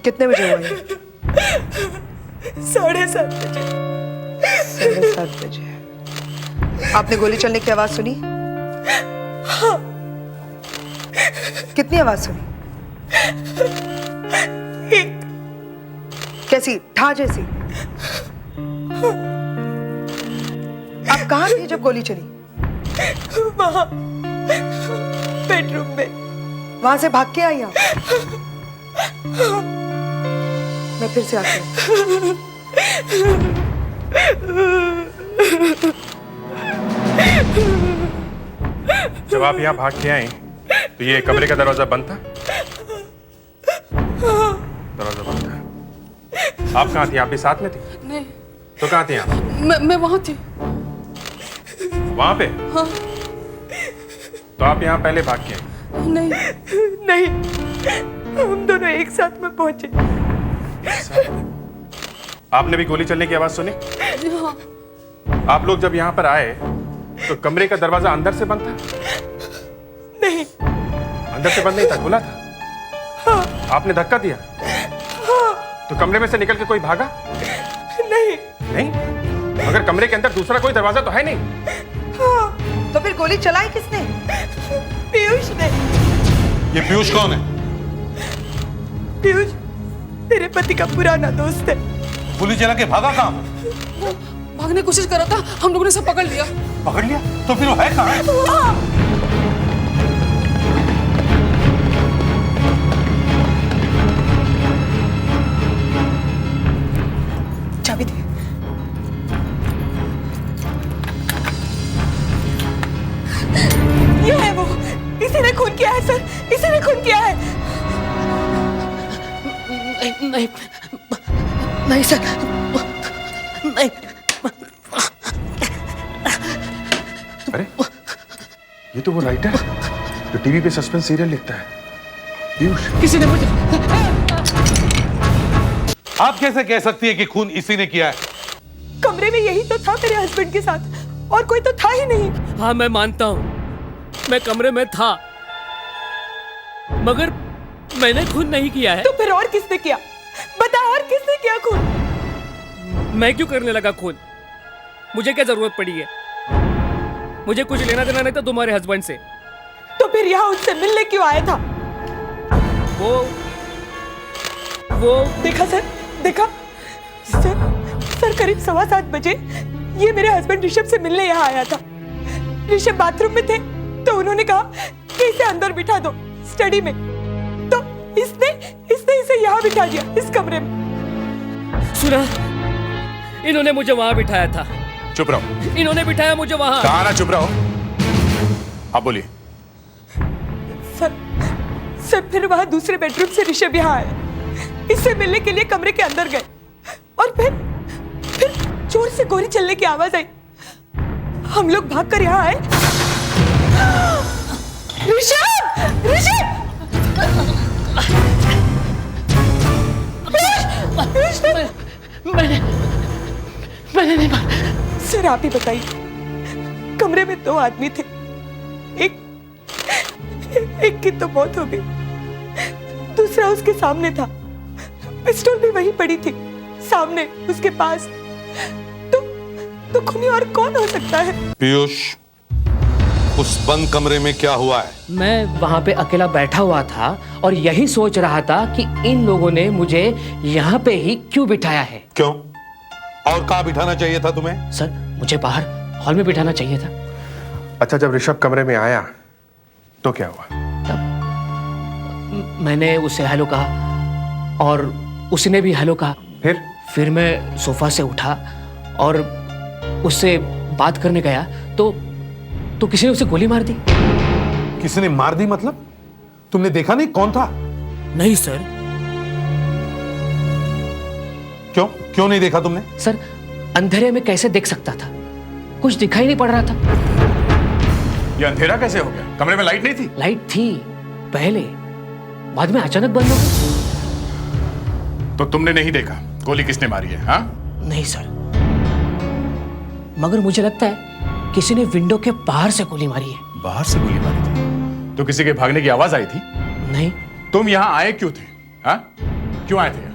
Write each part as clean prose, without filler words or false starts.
कितने बजे हुआ ये? 7:30 बजे। 7:30 बजे। आपने गोली चलने की आवाज सुनी? हाँ। कितनी आवाज सुनी? एक। कैसी? ठा जैसी? आप कहाँ थे जब गोली चली? वहां बेडरूम में। वहां से भाग के आई आप? मैं फिर से आती हूँ। जब आप यहाँ भाग के आए तो ये कमरे का दरवाजा बंद था? दरवाजा बंद था। आप कहाँ थी? आप भी साथ में थी? नहीं। तो कहाँ थी आप? मैं वहां थी। वहां पे? हाँ। तो आप यहाँ पहले भाग के आए? नहीं, हम दोनों एक साथ में पहुंचे। आपने भी गोली चलने की आवाज सुनी? हाँ। आप लोग जब यहाँ पर आए तो कमरे का दरवाजा अंदर से बंद था? नहीं। अंदर से बंद नहीं था, खुला था? हाँ। आपने धक्का दिया? हाँ। तो कमरे में से निकल के कोई भागा? नहीं। नहीं? मगर कमरे के अंदर दूसरा कोई दरवाजा तो है नहीं? हाँ। तो फिर गोली चलाई किसने? पीयूष ने। ये पीयूष कौन है? पीयूष तेरे पति का पुराना दोस्त है। गोली चला के भागा कहाँ? वो भागने की कोशिश कर रहा था, हम लोगों ने सब पकड़ लिया। पकड़ लिया? तो फिर वो है कहाँ? चाबी दे। ये है वो, इसी ने खून किया है सर, इसी ने खून किया है। नहीं नहीं सर, नहीं। अरे ये तो वो राइटर जो टीवी पे सस्पेंस सीरियल लिखता है, पीयूष। किसी ने मुझे। आप कैसे कह सकती है कि खून इसी ने किया है? कमरे में यही तो था मेरे हस्बैंड के साथ, और कोई तो था ही नहीं। हाँ मैं मानता हूँ, मैं कमरे में था, मगर मैंने खून नहीं किया है। तो फिर और किसने किया? बता, और किसने किया खून? मैं क्यों करने लगा खून? मुझे क्या जरूरत पड़ी है? मुझे कुछ लेना देना नहीं था तुम्हारे हस्बैंड से। तो फिर यहाँ उससे मिलने क्यों आया था? वो देखा सर, देखा सर करीब 7:15 बजे ये मेरे हस्बैंड ऋषभ से मिलने यहाँ आया था। ऋषभ बाथरूम में थे तो उन्होंने कहा कि इसे अंदर बिठा दो स्टडी में, तो इसने इसे यहाँ बिठा दिया इस कमरे में। सुना, इन्होंने मुझे वहां बिठाया था। चुप रहो। इन्होंने बिठाया मुझे वहां। कहा ना चुप रहो। आप बोलिए। सर फिर वहां दूसरे बेडरूम से ऋषभ यहाँ आया, इससे मिलने के लिए कमरे के अंदर गए, और फिर जोर से गोली चलने की आवाज आई। हम लोग भागकर यहाँ आए। ऋषभ! ऋषभ! मैंने नहीं मारा। सर आप ही बताइए, कमरे में 2 आदमी थे, एक की तो मौत हो गई, दूसरा उसके सामने था, पिस्टल भी वहीं पड़ी थी सामने उसके पास। तो खूनी और कौन हो सकता है? पीयूष, उस बंद कमरे में क्या हुआ है? मैं वहां पे अकेला बैठा हुआ था और यही सोच रहा था कि इन लोगों ने मुझे यहाँ पे ही क्यों बिठाया है। क्यों? और कहाँ बिठाना चाहिए था तुम्हें? सर मुझे बाहर हॉल में बिठाना चाहिए था। अच्छा, जब ऋषभ कमरे में आया तो क्या हुआ? मैंने उसे हेलो कहा और उसने भी हेलो कहा। फिर मैं सोफा से उठा और उससे बात करने गया तो किसी ने उसे गोली मार दी। किसी ने मार दी मतलब? तुमने देखा नहीं कौन था? नहीं सर। क्यों नहीं देखा तुमने? सर अंधेरे में कैसे देख सकता था, कुछ दिखाई नहीं पड़ रहा था। ये अंधेरा कैसे हो गया? कमरे में लाइट नहीं थी? लाइट थी पहले, बाद में अचानक बंद हो गई। तो तुमने नहीं देखा गोली किसने मारी है? हाँ? नहीं सर, मगर मुझे लगता है किसी ने विंडो के बाहर से गोली मारी है। बाहर से गोली मारी थी? तो किसी के भागने की आवाज आई थी? नहीं। तुम यहाँ आए क्यों थे? हाँ, क्यों आए थे यहाँ?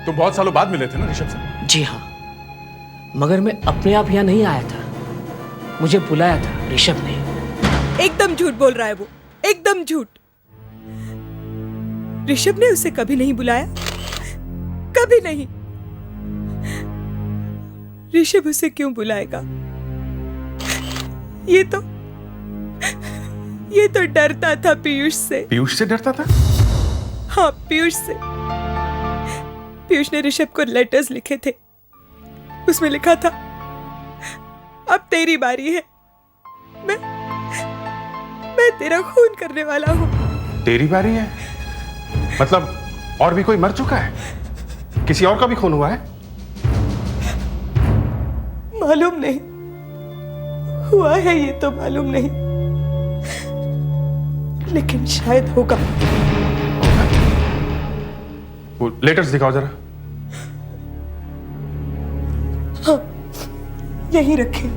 तुम बहुत सालों बाद मिले थे ना ऋषभ से। जी हाँ, मगर मैं अपने आप यहाँ नहीं आया था, मुझे बुलाया था ऋषभ ने। एकदम झूठ बोल रहा है वो, एकदम झूठ। ऋषभ ने उसे कभी नहीं बुलाया, कभी नहीं। ऋषभ उसे क्यों बुलाएगा? ये तो डरता था पीयूष से। पीयूष से डरता था? हाँ, पीयूष से। पीयूष ने ऋषभ को लेटर्स लिखे थे, उसमें लिखा था अब तेरी बारी है, मैं तेरा खून करने वाला हूं। तेरी बारी है मतलब और भी कोई मर चुका है? किसी और का भी खून हुआ है? मालूम नहीं, हुआ है ये तो मालूम नहीं, लेकिन शायद होगा। वो लेटर्स दिखाओ जरा। हाँ, यहीं रखे।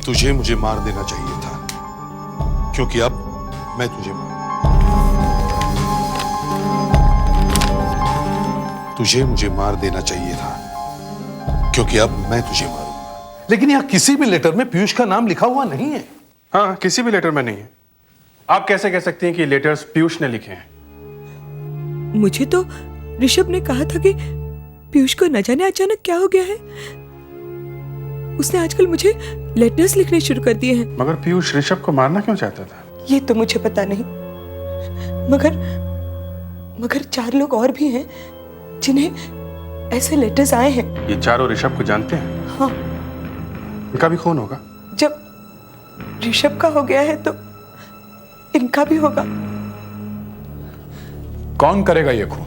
तुझे मुझे मार देना चाहिए था, क्योंकि अब मैं तुझे मुझे मार देना चाहिए था, क्योंकि अब मैं तुझे मारूंगा। लेकिन यहाँ किसी भी लेटर में पीयूष का नाम लिखा हुआ नहीं है। हाँ, किसी भी लेटर में नहीं है। आप कैसे कह सकती हैं कि लेटर्स पीयूष ने लिखे हैं? मुझे तो ऋषभ ने कहा था कि पीयूष को न जाने अचानक क्या हो गया है, उसने आजकल मुझे लेटर्स लिखने शुरू कर दिए हैं। मगर पीयूष ऋषभ को मारना क्यों चाहता था? ये तो मुझे पता नहीं, मगर 4 लोग और भी हैं जिन्हें ऐसे लेटर्स आए हैं। ये चारों ऋषभ को जानते हैं? हाँ। इनका भी खून होगा? जब ऋषभ का हो गया है तो इनका भी होगा। कौन करेगा ये खून?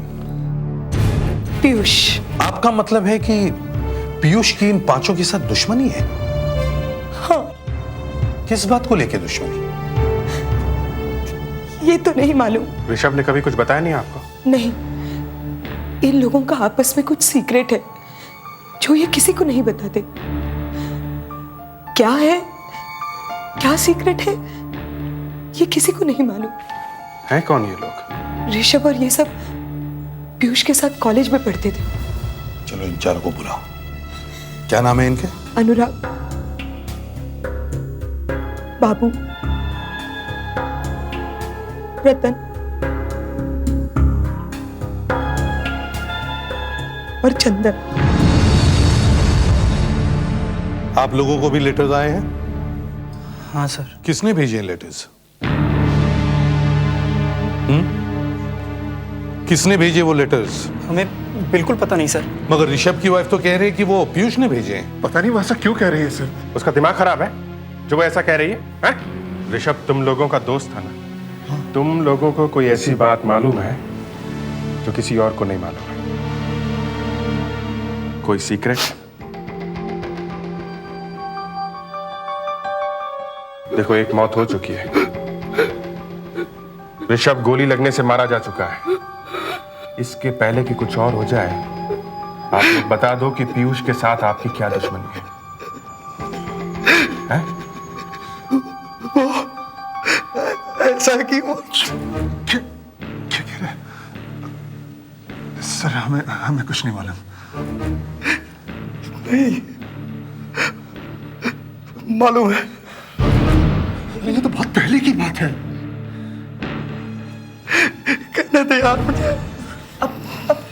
पीयूष। आपका मतलब है कि पीयूष की इन 5 के साथ दुश्मनी है? हाँ। किस बात को लेकर दुश्मनी? ये तो नहीं मालूम। ऋषभ ने कभी कुछ बताया नहीं आपको? नहीं, इन लोगों का आपस में कुछ सीक्रेट है जो ये किसी को नहीं बताते। क्या है, क्या सीक्रेट है, ये किसी को नहीं मालूम। है कौन ये लोग? ऋषभ और ये सब पीयूष के साथ कॉलेज में पढ़ते थे। चलो इन चारों को बुलाओ। क्या नाम है इनके? अनुराग, बाबू, रतन और चंदन। आप लोगों को भी लेटर्स आए हैं? हाँ सर। किसने भेजे हैं लेटर्स? किसने भेजे वो लेटर्स? हमें बिल्कुल पता नहीं सर। मगर ऋषभ की वाइफ तो कह रही है कि वो पीयूष ने भेजे हैं। पता नहीं वो ऐसा क्यों कह रही है सर। उसका दिमाग खराब है जो वो ऐसा कह रही है, हैं? ऋषभ तुम लोगों का दोस्त था ना? तुम लोगों को कोई ऐसी बात मालूम है जो किसी और को नहीं मालूम है? कोई सीक्रेट? देखो, एक मौत हो चुकी है। ऋषभ गोली लगने से मारा जा चुका है। इसके पहले कि कुछ और हो जाए, आप लोग बता दो कि पीयूष के साथ आपकी क्या दुश्मनी है? हैं? ऐसा कि वो क्या कह रहे हैं? सर, हमें कुछ नहीं मालूम। नहीं मालूम है। ये तो बहुत पहले की बात है। कहने दे यार मुझे। अब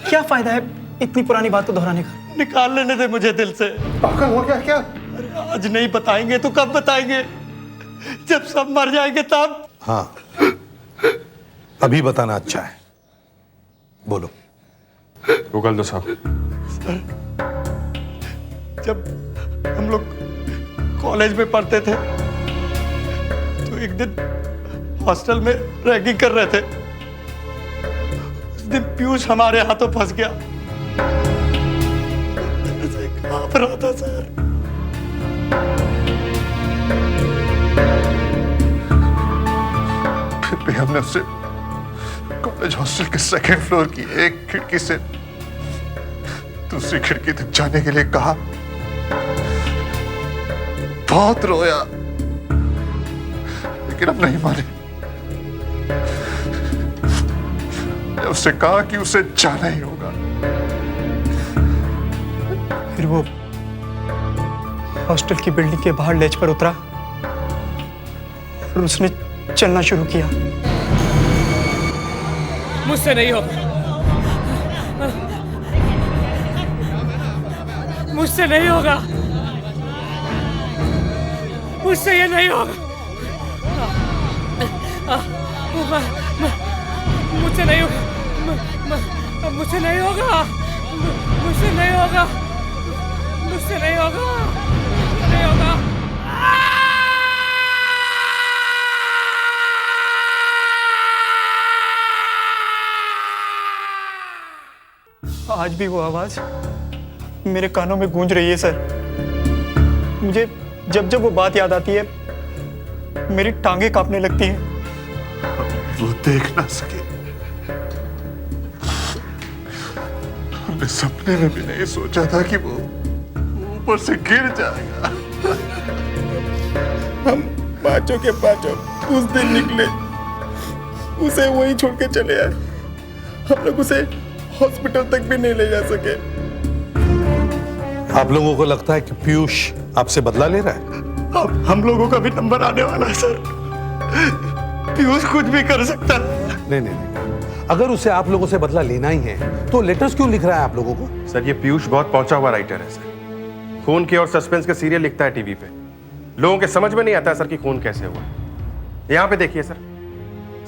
क्या फायदा है इतनी पुरानी बात को दोहराने का? निकाल लेने दे मुझे दिल से। पागल हो गया क्या? अरे आज नहीं बताएंगे तो कब बताएंगे? जब सब मर जाएंगे तब। हाँ, अभी बताना अच्छा है। बोलो। गूगल दो साहब। जब हम लोग कॉलेज में पढ़ते थे तो एक दिन हॉस्टल में रैगिंग कर रहे थे। उस दिन पीयूष हमारे हाथों फंस गया। ऐसे कांप रहा था सर। फिर भी हमने उससे कॉलेज हॉस्टल के सेकंड फ्लोर की एक खिड़की से दूसरी खिड़की तक जाने के लिए कहा। बहुत रोया, लेकिन अब नहीं माने। मैंने उससे कहा कि उसे जाना ही होगा। फिर वो हॉस्टल की बिल्डिंग के बाहर लेज पर उतरा और उसने चलना शुरू किया। मुझसे नहीं होगा, मुझसे नहीं होगा, मुझसे ये नहीं होगा, मुझसे नहीं होगा, मुझसे नहीं होगा, मुझसे नहीं होगा, मुझसे नहीं होगा, नहीं होगा। आज भी वो आवाज मेरे कानों में गूंज रही है सर। मुझे जब जब वो बात याद आती है मेरी टांगें कांपने लगती हैं। वो देख ना सके। हमने सपने में भी नहीं सोचा था कि वो ऊपर से गिर जाएगा। हम पांचों के पांचों उस दिन निकले, उसे वहीं छोड़ के चले आए। हम लोग उसे हॉस्पिटल तक भी नहीं ले जा सके। आप लोगों को लगता है कि पीयूष आपसे बदला ले रहा है? अब हम लोगों का भी नंबर आने वाला है सर। पीयूष कुछ भी कर सकता है। नहीं नहीं नहीं, अगर उसे आप लोगों से बदला लेना ही है तो लेटर्स क्यों लिख रहा है आप लोगों को? सर ये पीयूष बहुत पहुंचा हुआ राइटर है सर। खून के और सस्पेंस के सीरियल लिखता है टीवी पे। लोगों के समझ में नहीं आता सर कि खून कैसे हुआ। यहां पे देखिए सर,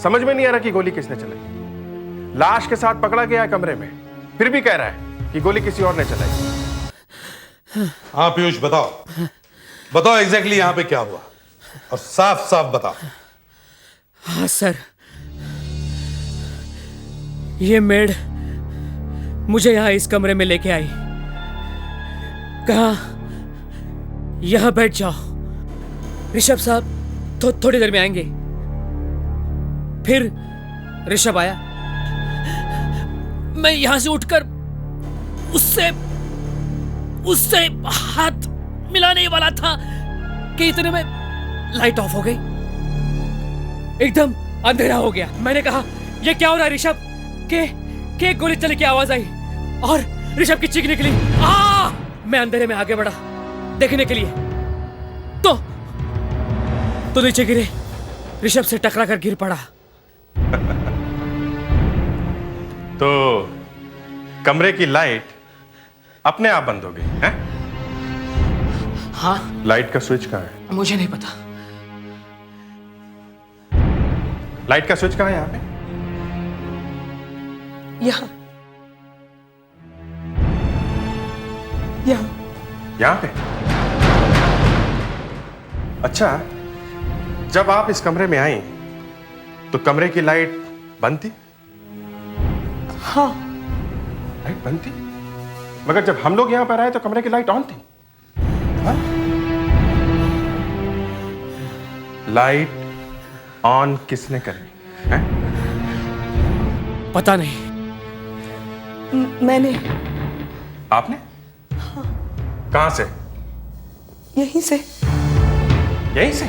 समझ में नहीं आ रहा कि गोली किसने चलाई। लाश के साथ पकड़ा गया है कमरे में, फिर भी कह रहा है कि गोली किसी और ने चलाई। हाँ पीयूष बताओ, बताओ एग्जैक्टली यहां पे क्या हुआ और साफ साफ बताओ। हाँ सर, ये मेड मुझे यहां इस कमरे में लेके आई, कहा यहां बैठ जाओ, ऋषभ साहब थोड़ी देर में आएंगे। फिर ऋषभ आया, मैं यहां से उठकर उससे हाथ मिलाने वाला था कि इतने में लाइट ऑफ हो गई, एकदम अंधेरा हो गया। मैंने कहा ये क्या हो रहा है ऋषभ? के गोली चलने की आवाज आई और ऋषभ की चीख निकली। मैं अंधेरे में आगे बढ़ा देखने के लिए, तो नीचे गिरे, ऋषभ से टकरा कर गिर पड़ा। तो कमरे की लाइट अपने आप बंद हो गई है? हाँ, लाइट का स्विच कहाँ है? मुझे नहीं पता। लाइट का स्विच कहाँ है यहाँ पे? यहाँ यहाँ यहाँ पे? अच्छा, जब आप इस कमरे में आई तो कमरे की लाइट बंद थी? हाँ, लाइट बंद थी, मगर जब हम लोग यहां पर आए तो कमरे की लाइट ऑन थी। हाँ? लाइट ऑन किसने करी है? पता नहीं। मैंने। आपने? कहां से? यहीं से। यहीं से?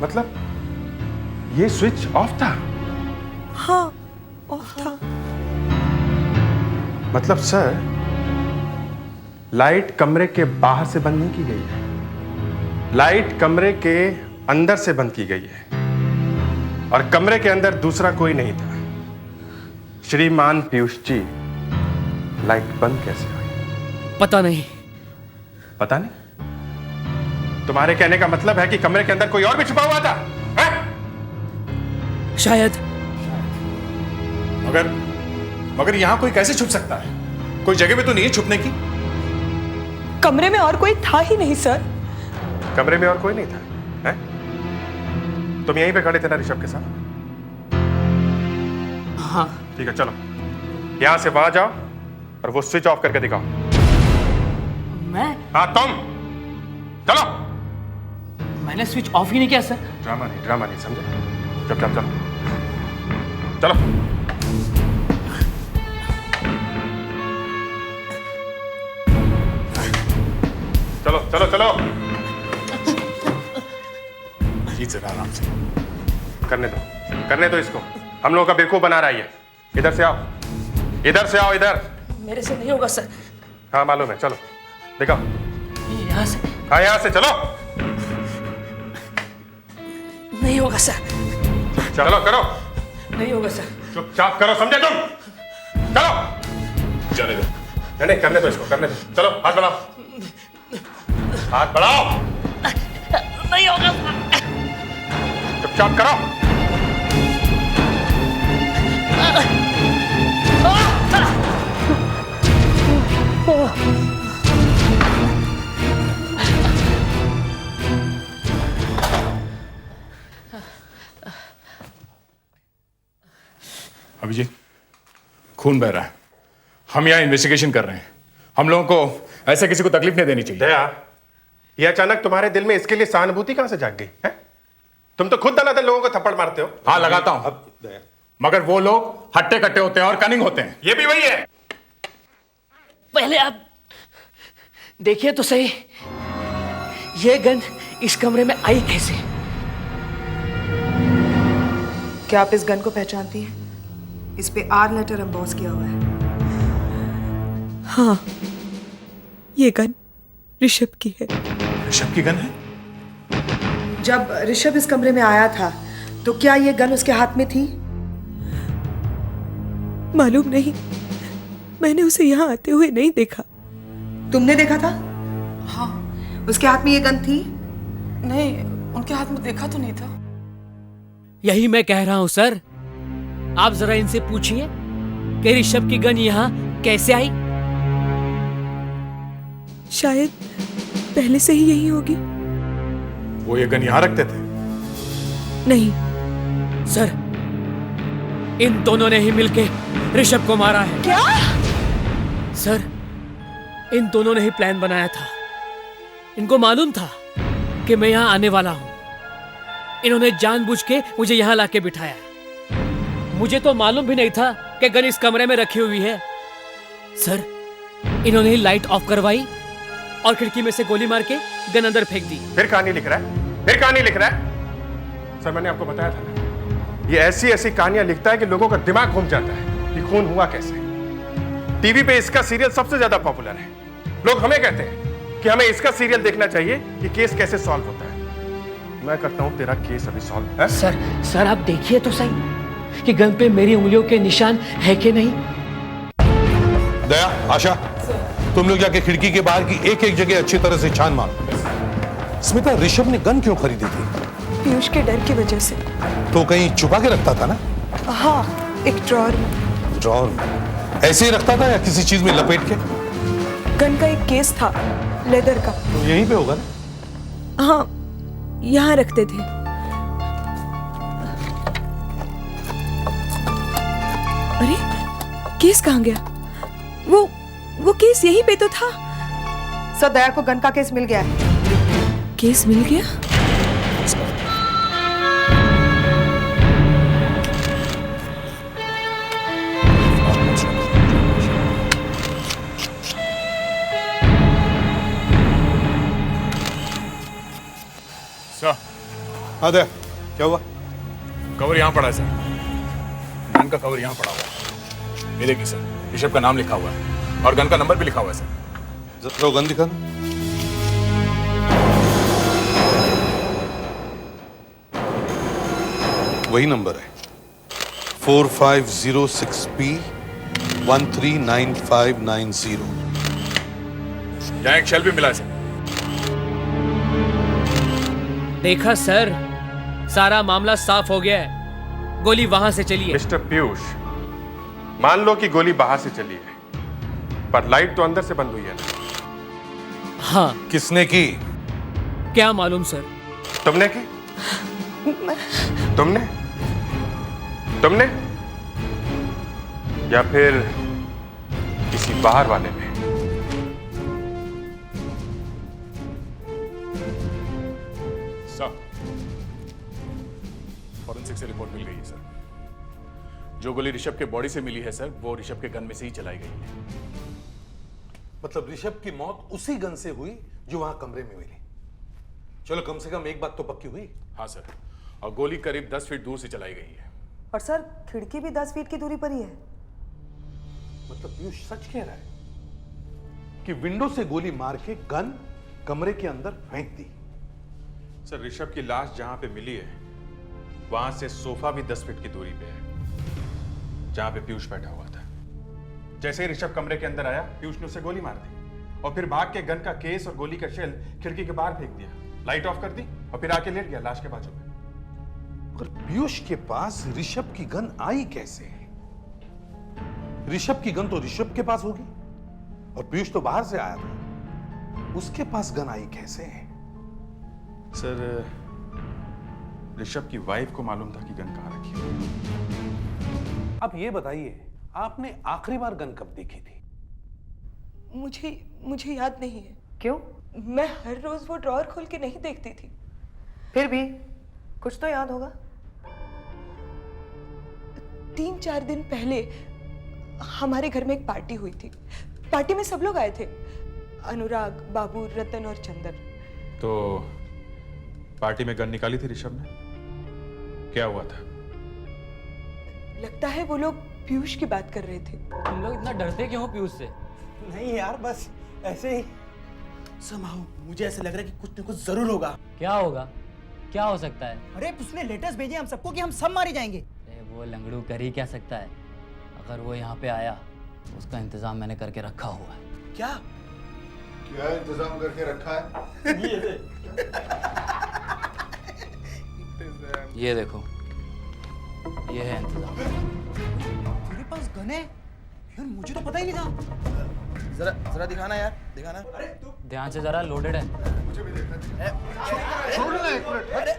मतलब ये स्विच ऑफ था? हाँ, ऑफ था। मतलब सर, लाइट कमरे के बाहर से बंद नहीं की गई है, लाइट कमरे के अंदर से बंद की गई है, और कमरे के अंदर दूसरा कोई नहीं था। श्रीमान पीयूष जी, लाइट बंद कैसे हुई? पता नहीं। पता नहीं? तुम्हारे कहने का मतलब है कि कमरे के अंदर कोई और भी छुपा हुआ था? है? शायद। मगर यहां कोई कैसे छुप सकता है? कोई जगह पे तो नहीं है छुपने की। कमरे में और कोई था ही नहीं सर। कमरे में और कोई नहीं था? है? तुम यहीं पे खड़े थे ना ऋषभ के साथ? हाँ। ठीक है, चलो यहां से वहां जाओ और वो स्विच ऑफ करके दिखाओ। मैं? हाँ तुम, चलो। मैंने स्विच ऑफ ही नहीं किया सर। ड्रामा नहीं समझे? चुपचाप चलो। चलो चलो चलो चलो। जी जरा आराम से। करने दो इसको। हम लोगों का बेवकूफ बना रहा है ये। इधर से आओ, इधर से आओ, इधर। मेरे से नहीं होगा सर। हाँ मालूम है, चलो दिखाओ। यहाँ से हाँ यहाँ से चलो। नहीं होगा सर। चलो करो, नहीं होगा सर। चुपचाप करो, समझे तुम? चलो जाने दो। नहीं करने दो इसको, करने दो। चलो हाथ बढ़ाओ, हाथ बढ़ाओ। नहीं होगा सर। चुपचाप करो। अभिजीत, खून बह रहा है। हम यहाँ इन्वेस्टिगेशन कर रहे हैं। हम लोगों को ऐसे किसी को तकलीफ नहीं देनी चाहिए। दया, ये अचानक तुम्हारे दिल में इसके लिए सहानुभूति कहां से जाग गई है? तुम तो खुद दनादन लोगों को थप्पड़ मारते हो। हाँ लगाता हूं, मगर वो लोग हट्टे कट्टे होते हैं और कनिंग होते हैं। ये भी वही है। पहले आप देखिए तो सही, ये गन इस कमरे में आई कैसे? क्या आप इस गन को पहचानती हैं? इस पे आर लेटर एम्बॉस किया हुआ है। हाँ, ये गन ऋषभ की है। ऋषभ की गन है? जब ऋषभ इस कमरे में आया था तो क्या ये गन उसके हाथ में थी? मालूम नहीं, मैंने उसे यहाँ आते हुए नहीं देखा। तुमने देखा था? हाँ। उसके हाथ में ये गन थी? नहीं, उनके हाथ में देखा तो नहीं था। यही मैं कह रहा हूं सर। आप जरा इनसे पूछिए कि ऋषभ की गन यहाँ कैसे आई। शायद पहले से ही यही होगी। वो ये गन यहाँ रखते थे? नहीं सर, इन दोनों ने ही मिलके ऋषभ को मारा है। क्या? सर, इन दोनों ने ही प्लान बनाया था। इनको मालूम था कि मैं यहाँ आने वाला हूं। इन्होंने जानबूझ के मुझे यहाँ लाके बिठाया। मुझे तो मालूम भी नहीं था कि गन इस कमरे में रखी हुई है। सर, इन्होंने ही लाइट ऑफ करवाई और खिड़की में से गोली मार के गन अंदर फेंक दी। फिर कहानी लिख रहा है, फिर कहानी लिख रहा है। सर मैंने आपको बताया था ना, ये ऐसी ऐसी कहानियां लिखता है कि लोगों का दिमाग घूम जाता है कि खून हुआ कैसे। टीवी पे इसका सीरियल सबसे ज्यादा पॉपुलर है। लोग हमें कहते हैं कि हमें इसका सीरियल देखना चाहिए कि केस कैसे सॉल्व होता है। मैं करता हूं तेरा केस अभी सॉल्व है। सर आप देखिए तो सही कि गन पे मेरी उंगलियों के निशान है कि नहीं। दया, आशा, तुम लोग जाके खिड़की के बाहर की एक एक जगह अच्छी तरह से छान मारो। स्मिता, ऋषभ ने गन क्यों खरीदी थी? पीयूष के डर की वजह से। तो कहीं छुपा के रखता था ना? हाँ, एक ड्रॉअर में। ड्रॉअर में ऐसे ही रखता था या किसी चीज में लपेट के? गन का एक केस था लेदर का। तो यहीं पे होगा ना? हाँ, यहाँ रखते थे। अरे, केस कहाँ गया? वो केस यहीं पे तो था। सर दया को गन का केस मिल गया है। केस मिल गया? हाँ दया, क्या हुआ? कवर यहाँ पड़ा है सर। गन का कवर यहाँ पड़ा हुआ है। ये देखिए सर, ऋषभ का नाम लिखा हुआ है और गन का नंबर भी लिखा हुआ है सर। जरा गन दिखा। वही नंबर है, 4506P 139590। यहाँ एक शेल भी मिला है सर। देखा सर, सारा मामला साफ हो गया है। गोली वहां से चली है। मिस्टर पीयूष, मान लो कि गोली बाहर से चली है, पर लाइट तो अंदर से बंद हुई है ना? हाँ। किसने की? क्या मालूम सर। तुमने की? तुमने? तुमने? या फिर किसी बाहर वाले ने? सर, फॉरेंसिक से रिपोर्ट मिल गई है सर। जो गोली ऋषभ के बॉडी से मिली है सर, वो ऋषभ के गन में से ही चलाई गई है। मतलब ऋषभ की मौत उसी गन से हुई जो वहां कमरे में मिली। चलो कम से कम एक बात तो पक्की हुई। हाँ सर, और गोली करीब 10 फीट दूर से चलाई गई है। और सर खिड़की भी 10 फीट की दूरी पर ही है। मतलब पीयूष सच कह रहा है कि विंडो से गोली मार के गन कमरे के अंदर फेंक दी। सर ऋषभ की लाश जहां पे मिली है वहां से सोफा भी 10 फीट की दूरी पे है, जहां पे पीयूष बैठा हुआ था। जैसे ही ऋषभ कमरे के अंदर आया, पीयूष ने उसे गोली मार दी और फिर भाग के गन का केस और गोली का शेल खिड़की के बाहर फेंक दिया, लाइट ऑफ कर दी और फिर आके लेट गया लाश के बाजू में। और पीयूष के पास ऋषभ की गन आई कैसे? ऋषभ की गन तो ऋषभ के पास होगी और पीयूष तो बाहर से आया था, उसके पास गन आई कैसे? सर ऋषभ की वाइफ को मालूम था कि गन कहां रखी है। अब ये बताइए, आपने आखिरी बार गन कब देखी थी? मुझे याद नहीं है। क्यों? मैं हर रोज वो ड्रॉअर खोल के नहीं देखती थी। फिर भी कुछ तो याद होगा। 3-4 दिन पहले हमारे घर में एक पार्टी हुई थी। पार्टी में सब लोग आए थे, अनुराग, बाबू, रतन और चंदर। तो पार्टी में गन निकाली थी ऋषभ ने? क्या हुआ था? लगता है वो लोग पीयूष की बात कर रहे थे। तुम लोग इतना डरते क्यों हो पीयूष से? नहीं यार, बस ऐसे ही। समाओ मुझे ऐसा लग रहा है कि कुछ न कुछ जरूर होगा। क्या होगा? क्या हो सकता है? अरे उसने लेटर्स भेजे हम सबको कि हम सब मारे जाएंगे। वो लंगड़ू कर ही क्या सकता है? अगर वो यहाँ पे आया, उसका इंतजाम मैंने करके रखा हुआ है। क्या क्या इंतजाम करके रखा है? ये देखो, ये है इंतजाम। तेरे पास गन है यार? मुझे तो पता ही नहीं था। जरा दिखाना यार, दिखाना। अरे तू ध्यान से, जरा लोडेड है। मुझे भी देखना। छोड़ना एक मिनट। अरे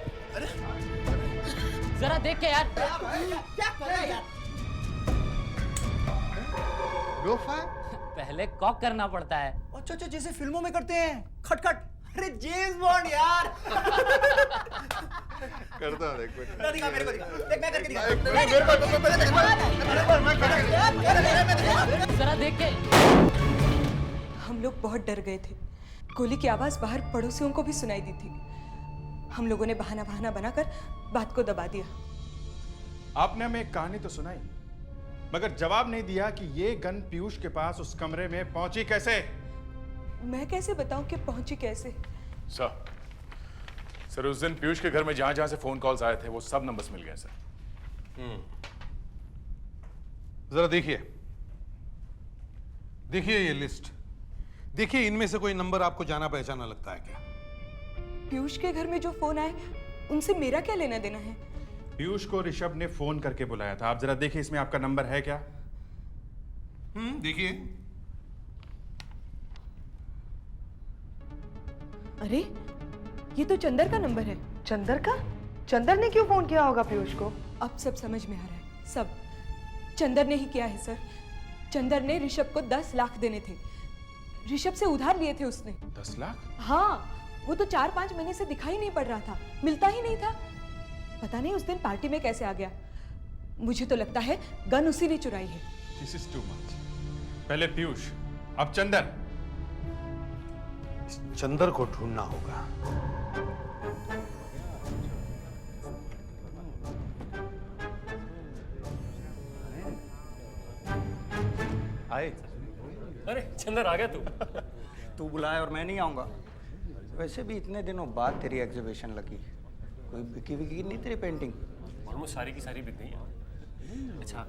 जरा देख के यार। क्या कर रहा है यार? गो फायर। पहले कॉक करना पड़ता है। अच्छा अच्छा, जैसे फिल्मों में करते हैं, खटखट। अरे जेम्स बॉन्ड यार। करता हूँ एक मिनट। दिखा मेरे को, दिखा। देख मैं करके दिखा। जरा देख के। हम लोग बहुत डर गए थे। गोली की आवाज बाहर पड़ोसियों को भी सुनाई दी थी। हम लोगों ने बहाना बनाकर बात को दबा दिया। आपने हमें एक कहानी तो सुनाई, मगर जवाब नहीं दिया कि ये गन पीयूष के पास उस कमरे में पहुंची कैसे? मैं कैसे बताऊं कि पहुंची कैसे? सर उस दिन पीयूष के घर में जहां जहां से फोन कॉल्स आए थे, वो सब नंबर्स मिल गए सर। जरा देखिए ये लिस्ट। देखिए इनमें से कोई नंबर आपको जाना पहचाना लगता है क्या? पीयूष के घर में जो फोन आए, उनसे मेरा क्या लेना देना है? पीयूष को ऋषभ ने फोन करके बुलाया था। आप जरा देखिए इसमें आपका नंबर है क्या? देखिए। अरे ये तो चंदर का नंबर है। चंदर का? चंदर ने क्यों फोन किया होगा पीयूष को? अब सब समझ में आ रहा है। सब चंदर ने ही किया है सर। चंदर ने ऋषभ को 10 लाख देने थे। ऋषभ से उधार लिए थे उसने। 10 लाख? हाँ, वो तो 4-5 महीने से दिखाई नहीं पड़ रहा था, मिलता ही नहीं था। पता नहीं उस दिन पार्टी में कैसे आ गया। मुझे तो लगता है गन उसी ने चुराई है। This is too much. पहले पीयूष, अब चंदर। चंदर को ढूंढना होगा। आए। अरे चंदर, आ गया तू? तू बुलाया और मैं नहीं आऊंगा। वैसे भी इतने दिनों बाद तेरी एग्जीबिशन लगी, कोई बिकी नहीं तेरी पेंटिंग? ऑलमोस्ट सारी की सारी बिक गई है। अच्छा,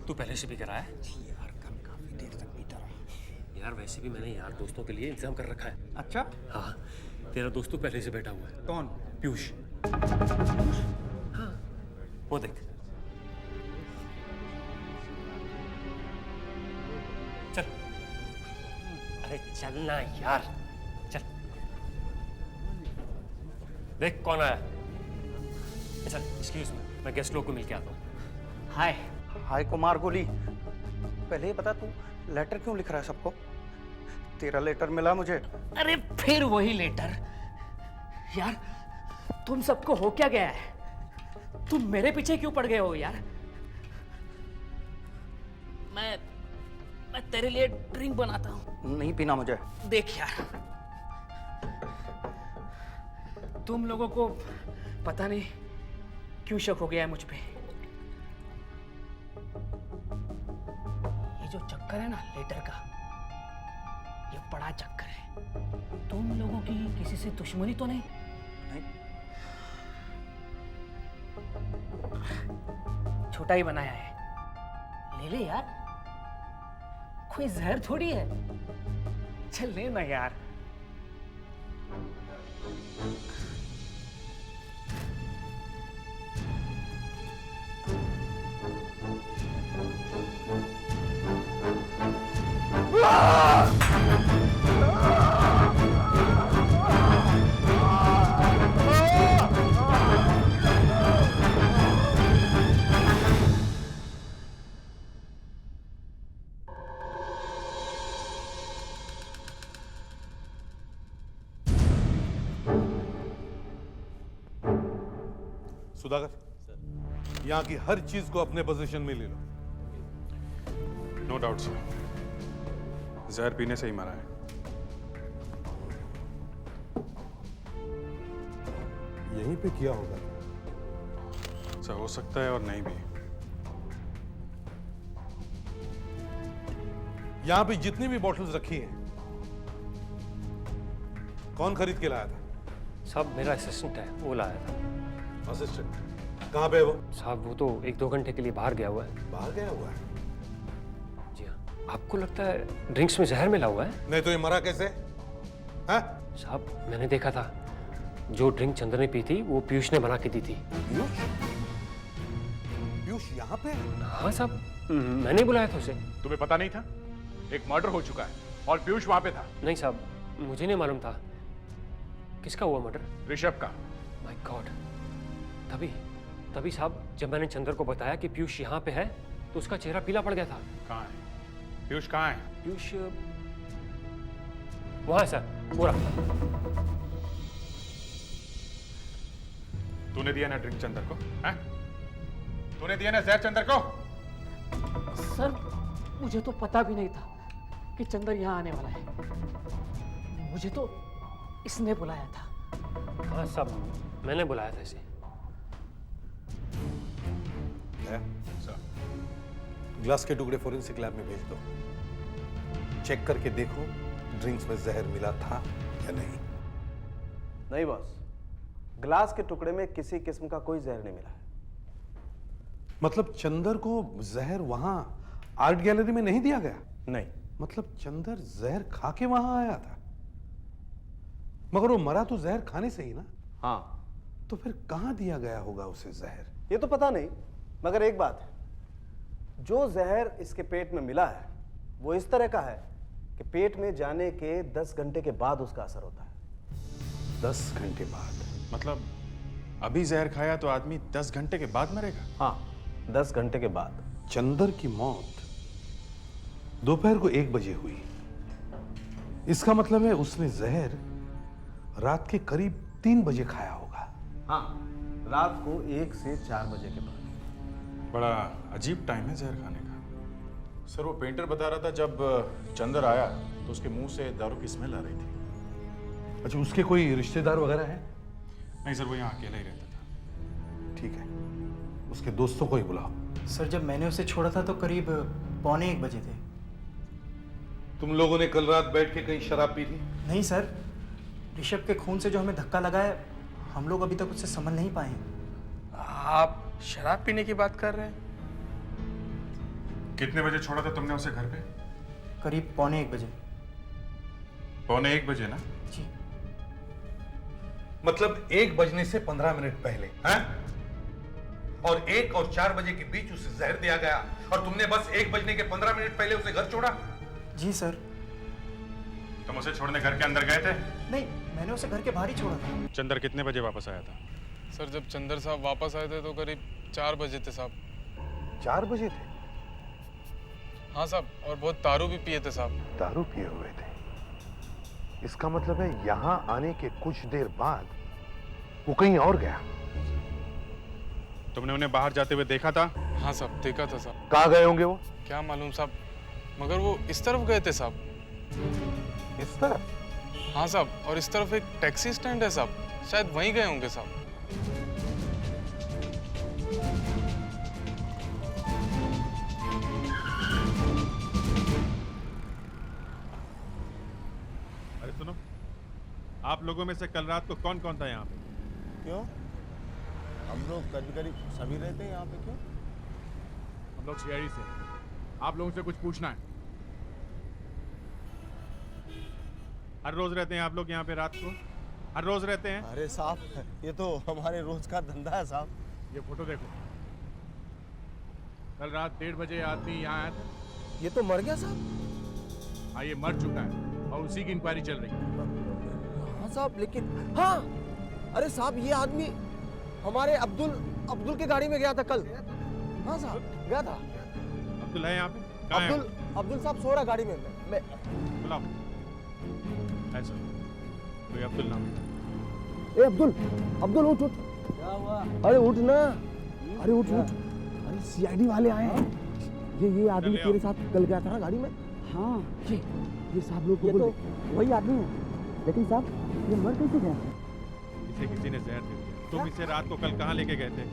तू पहले से भी कराया है? यार कल काफी देर तक बीता रहा। यार वैसे भी मैंने यार दोस्तों के लिए इंतजाम कर रखा है। अच्छा? हाँ, तेरा दोस्त तो पहले से बैठा हुआ है। कौन? पीयूष। हाँ, वो देख। चल, अरे चलना यार, चल। देख कौन आया। चल, एक्सक्यूज मी, मैं गेस्ट लोग को मिल के आता हूँ। हाय। हाय कुमार गोली। पहले ही बता, तू लेटर क्यों लिख रहा है सबको? तेरा लेटर मिला मुझे। अरे फिर वही लेटर। यार तुम सबको हो क्या गया है? तुम मेरे पीछे क्यों पड़ गए हो यार? मैं तेरे लिए ड्रिंक बनाता हूँ। नहीं पीना मुझे। देख यार, तुम लोगों को पता नहीं क्यों शक हो गया है मुझ पे। ये जो चक्कर है ना लेटर का, ये बड़ा चक्कर है। तुम लोगों की किसी से दुश्मनी तो नहीं? छोटा ही बनाया है, ले ले यार, कोई जहर थोड़ी है। चल ले ना यार। सुधाकर, यहाँ की हर चीज को अपने पोजीशन में ले लो। नो डाउट सर, जहर पीने से ही मरा है। यहीं पे किया होगा। सर हो सकता है और नहीं भी। यहाँ पे जितनी भी बॉटल्स रखी हैं, कौन खरीद के लाया था? साहब मेरा असिस्टेंट है, वो लाया था। असिस्टेंट कहाँ पे है वो? साहब वो तो 1-2 घंटे के लिए बाहर गया हुआ है। बाहर गया हुआ है? जी हाँ। आपको लगता है ड्रिंक्स में जहर मिला हुआ है? नहीं तो ये मरा कैसे? हाँ? साहब मैंने देखा था, जो ड्रिंक चंद्र ने पी थी वो पीयूष ने बना के दी थी। पीयूष? पीयूष यहाँ पे? हाँ साहब, मैंने बुलाया था उसे। तुम्हें पता नहीं था? एक मर्डर हो चुका है और पीयूष वहां पे था। नहीं साहब, मुझे नहीं मालूम था। किसका हुआ मर्डर? ऋषभ का। माय गॉड, तभी साहब जब मैंने चंद्र को बताया कि पीयूष यहाँ पे है तो उसका चेहरा पीला पड़ गया था। कहाँ है पीयूष? कहाँ है पीयूष? वहां है सर, वो रहा। तूने दिया ना ड्रिंक चंद्र को? हैं? तूने दिया ना जहर चंद्र को? सर मुझे तो पता भी नहीं था कि चंद्र यहाँ आने वाला है। मुझे तो इसने बुलाया था। हाँ साहब, मैंने बुलाया था इसे। ग्लास के टुकड़े फोरेंसिक लैब में भेज दो। चेक करके देखो ड्रिंक्स में जहर मिला था या नहीं। नहीं बॉस, ग्लास के टुकड़े में किसी किस्म का कोई जहर नहीं मिला है। मतलब चंदर को जहर वहां आर्ट गैलरी में नहीं दिया गया? नहीं। मतलब चंदर जहर खा के वहां आया था, मगर वो मरा तो जहर खाने से ही ना? हाँ। तो फिर कहां दिया गया होगा उसे जहर? ये तो पता नहीं, मगर एक बात है, जो जहर इसके पेट में मिला है वो इस तरह का है कि पेट में जाने के 10 घंटे के बाद उसका असर होता है। 10 घंटे बाद? मतलब अभी जहर खाया तो आदमी 10 घंटे के बाद मरेगा? हाँ, 10 घंटे के बाद। चंदर की मौत दोपहर को 1 बजे हुई। इसका मतलब है उसने जहर रात के करीब 3 बजे खाया होगा। हाँ, रात को 1 से 4 बजे के बाद। बड़ा अजीब टाइम है जहर खाने का। सर वो पेंटर बता रहा था जब चंद्र आया तो उसके मुंह से दारू की स्मेल आ रही थी। अच्छा, उसके कोई रिश्तेदार वगैरह हैं? नहीं सर, वो यहाँ अकेला ही रहता था। ठीक है, उसके दोस्तों को ही बुलाओ। सर जब मैंने उसे छोड़ा था तो करीब 1:45 बजे थे। तुम लोगों ने कल रात बैठ के कहीं शराब पी थी? नहीं सर, ऋषभ के खून से जो हमें धक्का लगा है, हम लोग अभी तक उससे समझ नहीं पाए। आप शराब पीने की बात कर रहे हैं? कितने बजे छोड़ा था तुमने उसे घर पे? करीब 1:45 बजे। 1:45 बजे ना? जी। मतलब 1 बजने से 15 मिनट पहले, हैं? और 1 और 4 बजे के बीच उसे जहर दिया गया और तुमने बस 1 बजने के 15 मिनट पहले उसे घर छोड़ा? जी सर। तुम उसे छोड़ने घर के अंदर गए थे? नहीं, मैंने उसे घर के बाहर ही छोड़ा था। चंदर कितने बजे वापस आया था? सर जब चंदर साहब वापस आए थे तो करीब 4 बजे थे साहब। 4 बजे थे? हाँ साहब, और बहुत दारू भी पिए थे साहब। दारू पिए हुए थे? इसका मतलब है यहां आने के कुछ देर बाद वो कहीं और गया। तुमने उन्हें बाहर जाते हुए देखा था? हाँ साहब, देखा था साहब। कहाँ गए होंगे वो? क्या मालूम साहब, मगर वो इस तरफ गए थे साहब। इस तरफ? हाँ साहब, और इस तरफ एक टैक्सी स्टैंड है साहब, शायद वहीं गए होंगे साहब। अरे सुनो, आप लोगों में से कल रात को कौन कौन था यहाँ पे? क्यों? हम लोग करीब करीब सभी रहते हैं यहाँ पे। क्यों? हम लोग सीआईडी से, आप लोगों से कुछ पूछना है। हर रोज रहते हैं आप लोग यहाँ पे रात को? हर रोज रहते हैं? अरे साहब, ये तो हमारे रोज का धंधा है साहब। ये फोटो देखो, कल रात 1:30 बजे आदमी यहाँ आया था। ये तो मर गया साहब। हाँ, ये मर चुका है और उसी की इंक्वायरी चल रही है। हाँ साहब, लेकिन हाँ, अरे साहब ये आदमी हमारे अब्दुल के गाड़ी में गया था कल। हाँ साहब, गया था। अब्दुल है यहाँ पे? कहाँ है? अब्दुल साहब सो रहा गाड़ी में। मैं बुलाओ। ऐसा कोई अब्दुल नाम है? ए अब्दुल उठ। क्या हुआ? अरे उठ ना, अरे उठ। अरे सीआईडी वाले आए हैं। ये आदमी तेरे साथ कल गया था ना गाड़ी में? हाँ, ये साहब लोग तो वही आदमी है। लेकिन साहब ये मर कैसे गया? इसे किसी ने जहर दे दिया। तुम इसे रात को कल कहाँ लेके गए थे?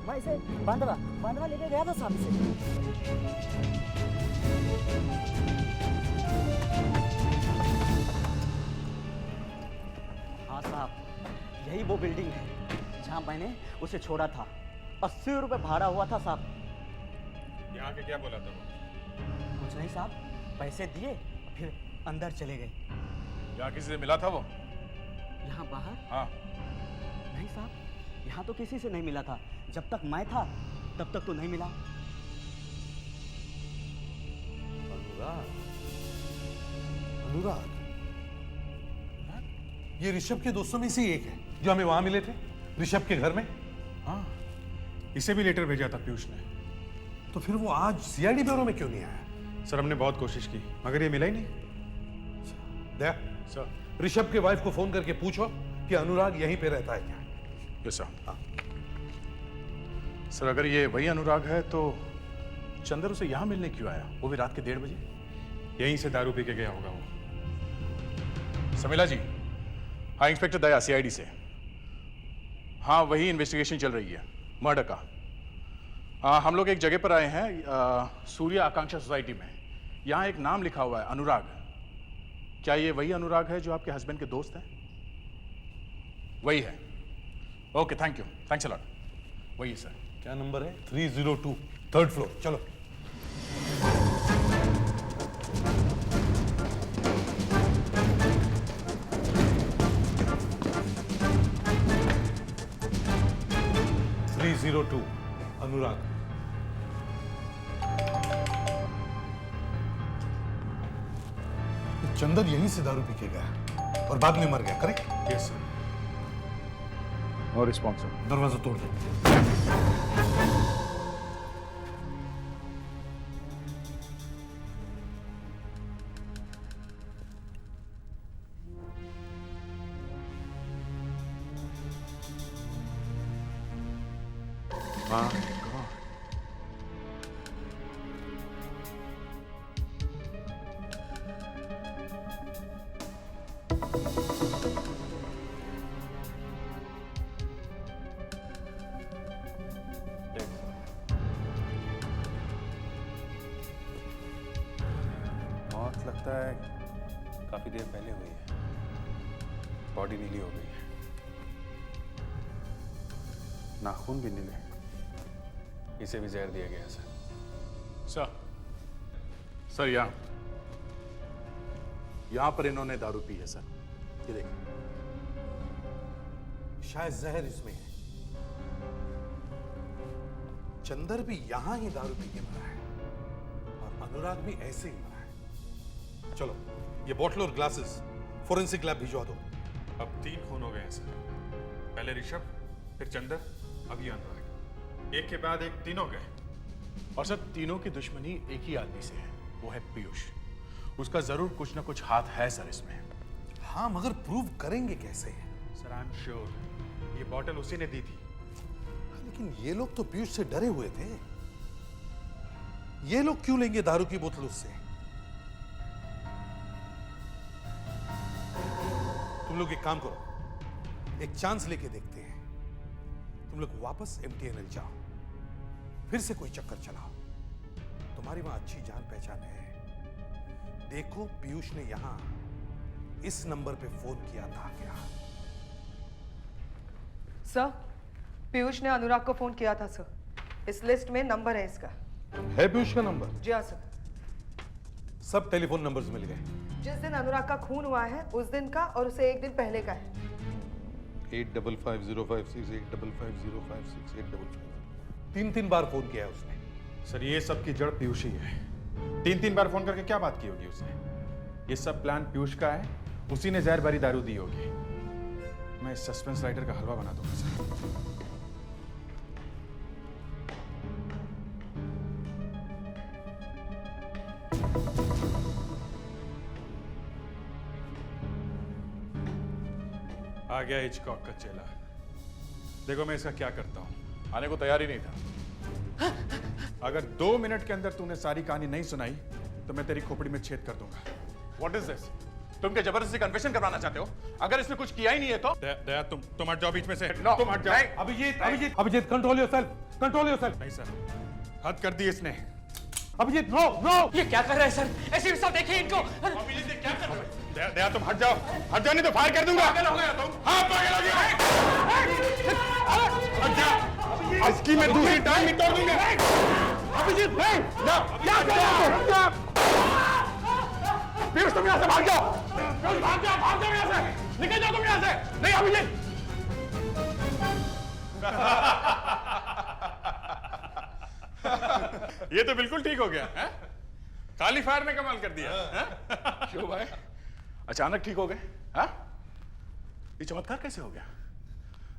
मैं इसे बांद्रा लेके गया था साहब से। हाँ साहब, यही वो बिल्डिंग है जहाँ मैंने उसे छोड़ा था। 80 रुपए भाड़ा हुआ था साहब। यहाँ के क्या बोला था वो? कुछ नहीं साहब, पैसे दिए फिर अंदर चले गए। यहाँ किसी से मिला था वो? यहाँ बाहर? हाँ। नहीं साहब, यहाँ तो किसी से नहीं मिला था। जब तक मैं था तब तक तो नहीं मिला। अनुराग, ये ऋषभ के दोस्तों में से एक है जो हमें वहां मिले थे, ऋषभ के घर में। हाँ, इसे भी लेटर भेजा था पीयूष ने। तो फिर वो आज सीआईडी ब्यूरो में क्यों नहीं आया? सर हमने बहुत कोशिश की मगर ये मिला ही नहीं। दया सर, ऋषभ के वाइफ को फोन करके पूछो कि अनुराग यहीं पे रहता है क्या। Yes sir. हाँ सर, अगर ये वही अनुराग है तो चंदर उसे यहाँ मिलने क्यों आया, वो भी रात के 1:30 बजे? यहीं से दारू पी के गया होगा वो। समीला जी। हाँ, इंस्पेक्टर दया, सीआईडी से। हाँ, वही इन्वेस्टिगेशन चल रही है मर्डर का। हम लोग एक जगह पर आए हैं, सूर्य आकांक्षा सोसाइटी में। यहाँ एक नाम लिखा हुआ है अनुराग। क्या ये वही अनुराग है जो आपके हस्बैंड के दोस्त हैं? वही है। Okay, thank you, thanks a lot. वही है सर। क्या नंबर है? 302, 3rd फ्लोर। चलो। अनुराग। चंदन यहीं से दारू पी के गया और बाद में मर गया, correct? Yes sir. No response. दरवाजा तोड़ दो। मौत लगता है काफी देर पहले हुई है। बॉडी नीली हो गई है, नाखून भी नीले। इसे भी जहर दिया गया है सर। सर यहाँ पर इन्होंने दारू पी है सर। ये देखिए, शायद जहर इसमें है। चंदर भी यहां ही दारू पी के मरा है और अनुराग भी ऐसे ही मरा है। चलो, ये बोतल और ग्लासेस फोरेंसिक लैब भिजवा दो। अब 3 खून हो गए हैं सर। पहले ऋषभ, फिर चंदर, अब ये अनुराग। एक के बाद एक तीनों गए। और सर, तीनों की दुश्मनी एक ही आदमी से है, वो है पीयूष। उसका जरूर कुछ ना कुछ हाथ है सर इसमें। हाँ, मगर प्रूव करेंगे कैसे? सर आई एम श्योर ये बॉटल उसी ने दी थी। लेकिन ये लोग तो पीयूष से डरे हुए थे। ये लोग क्यों लेंगे दारू की बोतल उससे? तुम लोग एक काम करो, एक चांस लेके देखते हैं। तुम लोग वापस MTNL जाओ, फिर से कोई चक्कर चलाओ। तुम्हारी वहां अच्छी जान पहचान है। देखो पीयूष ने यहां इस नंबर पे फोन किया था क्या? सर, पीयूष ने अनुराग को फोन किया था सर। इस लिस्ट में नंबर है इसका। है पीयूष का नंबर? जी हाँ सर। सब टेलीफोन नंबर्स मिल गए। जिस दिन अनुराग का खून हुआ है उस दिन का और उसे एक दिन पहले का है। 855056 855056 855 3 बार फोन किया है उसने। सर ये सब की जड़ पीयूष ही है। 3 बार फोन करके क्या बात की होगी उसने? ये सब प्लान पीयूष का है, उसी ने जहर भरी दारू दी होगी। मैं इस सस्पेंस राइटर का हलवा बना दूंगा सर। आ गया हिचकॉक का चेला। देखो मैं इसका क्या करता हूं। आने को तैयार ही नहीं था। अगर 2 मिनट के अंदर तूने सारी कहानी नहीं सुनाई तो मैं तेरी खोपड़ी में छेद कर दूंगा। What is this? तुम क्या जबरदस्ती कन्फेशन करवाना चाहते हो? अगर इसने कुछ किया ही नहीं है तो दया तुम हट जाओ बीच में से। No, तुम हट जाओ। Abhijeet control yourself. नहीं सर, हद कर दी इसने। Abhijeet no no. ये क्या कर रहे हैं सर? ऐसे साथ देखिए इनको। अभिजीत ये क्या कर रहे हो? दया तुम हट जाओ नहीं तो फायर कर दूंगा। पागल हो गया तुम? हाँ पागल हो गया। हट जा। इसकी मैं दूसरी टांग भी तोड़ दूंगा। अभिजीत नहीं, क्या कर रहे हो? पीयूष तुम यहाँ से भाग जाओ। भाग जाओ यहाँ से। निकल जाओ तुम यहाँ से। नहीं अभिजीत। ये तो बिल्कुल ठीक हो गया है? खाली फायर ने कमाल कर दिया। क्यों भाई अचानक ठीक हो गए? हाँ? ये चमत्कार कैसे हो गया?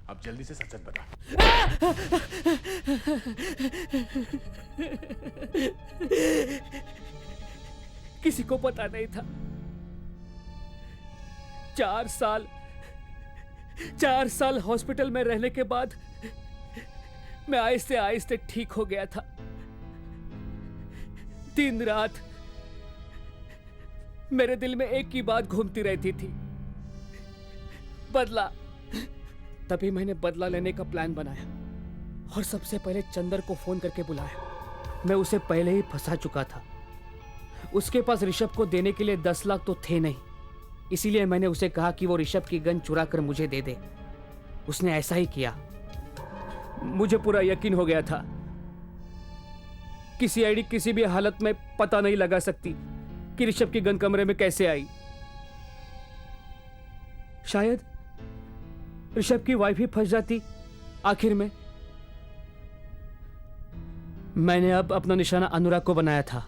अब जल्दी से सच बता। किसी को पता नहीं था। 4 साल हॉस्पिटल में रहने के बाद मैं आहिस्ते आहिस्ते ठीक हो गया था। दिन रात मेरे दिल में एक ही बात घूमती रहती थी, बदला। तभी मैंने बदला लेने का प्लान बनाया और सबसे पहले चंदर को फोन करके बुलाया। मैं उसे पहले ही फंसा चुका था। उसके पास ऋषभ को देने के लिए 10 लाख तो थे नहीं, इसीलिए मैंने उसे कहा कि वो ऋषभ की गन चुरा कर मुझे दे दे। उसने ऐसा ही किया। मुझे पूरा यकीन हो गया था कि सीआईडी किसी भी हालत में पता नहीं लगा सकती कि ऋषभ की गन कमरे में कैसे आई। शायद ऋषभ की वाइफ ही फंस जाती आखिर में। मैंने अब अपना निशाना अनुराग को बनाया था।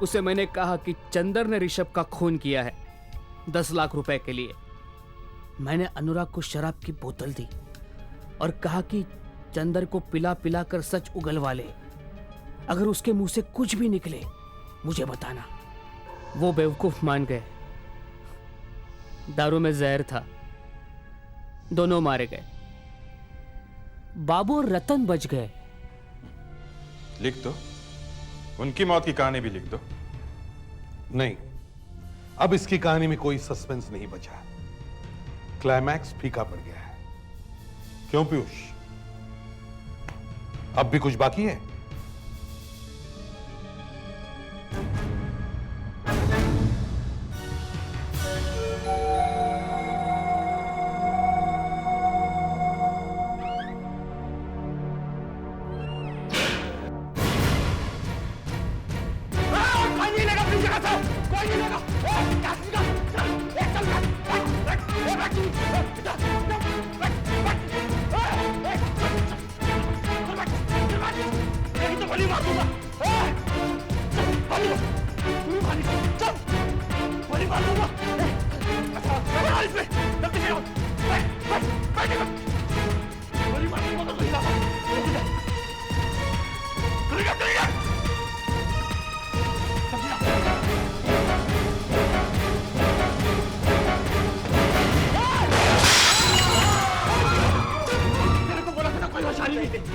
उसे मैंने कहा कि चंदर ने ऋषभ का खून किया है 10 लाख रुपए के लिए। मैंने अनुराग को शराब की बोतल दी और कहा कि चंदर को पिला पिला कर सच उगलवा ले। अगर उसके मुंह से कुछ भी निकले मुझे बताना। वो बेवकूफ मान गए। दारू में जहर था, दोनों मारे गए। बाबू और रतन बच गए। लिख दो, उनकी मौत की कहानी भी लिख दो। नहीं, अब इसकी कहानी में कोई सस्पेंस नहीं बचा। क्लाइमैक्स फीका पड़ गया है। क्यों पीयूष, अब भी कुछ बाकी है?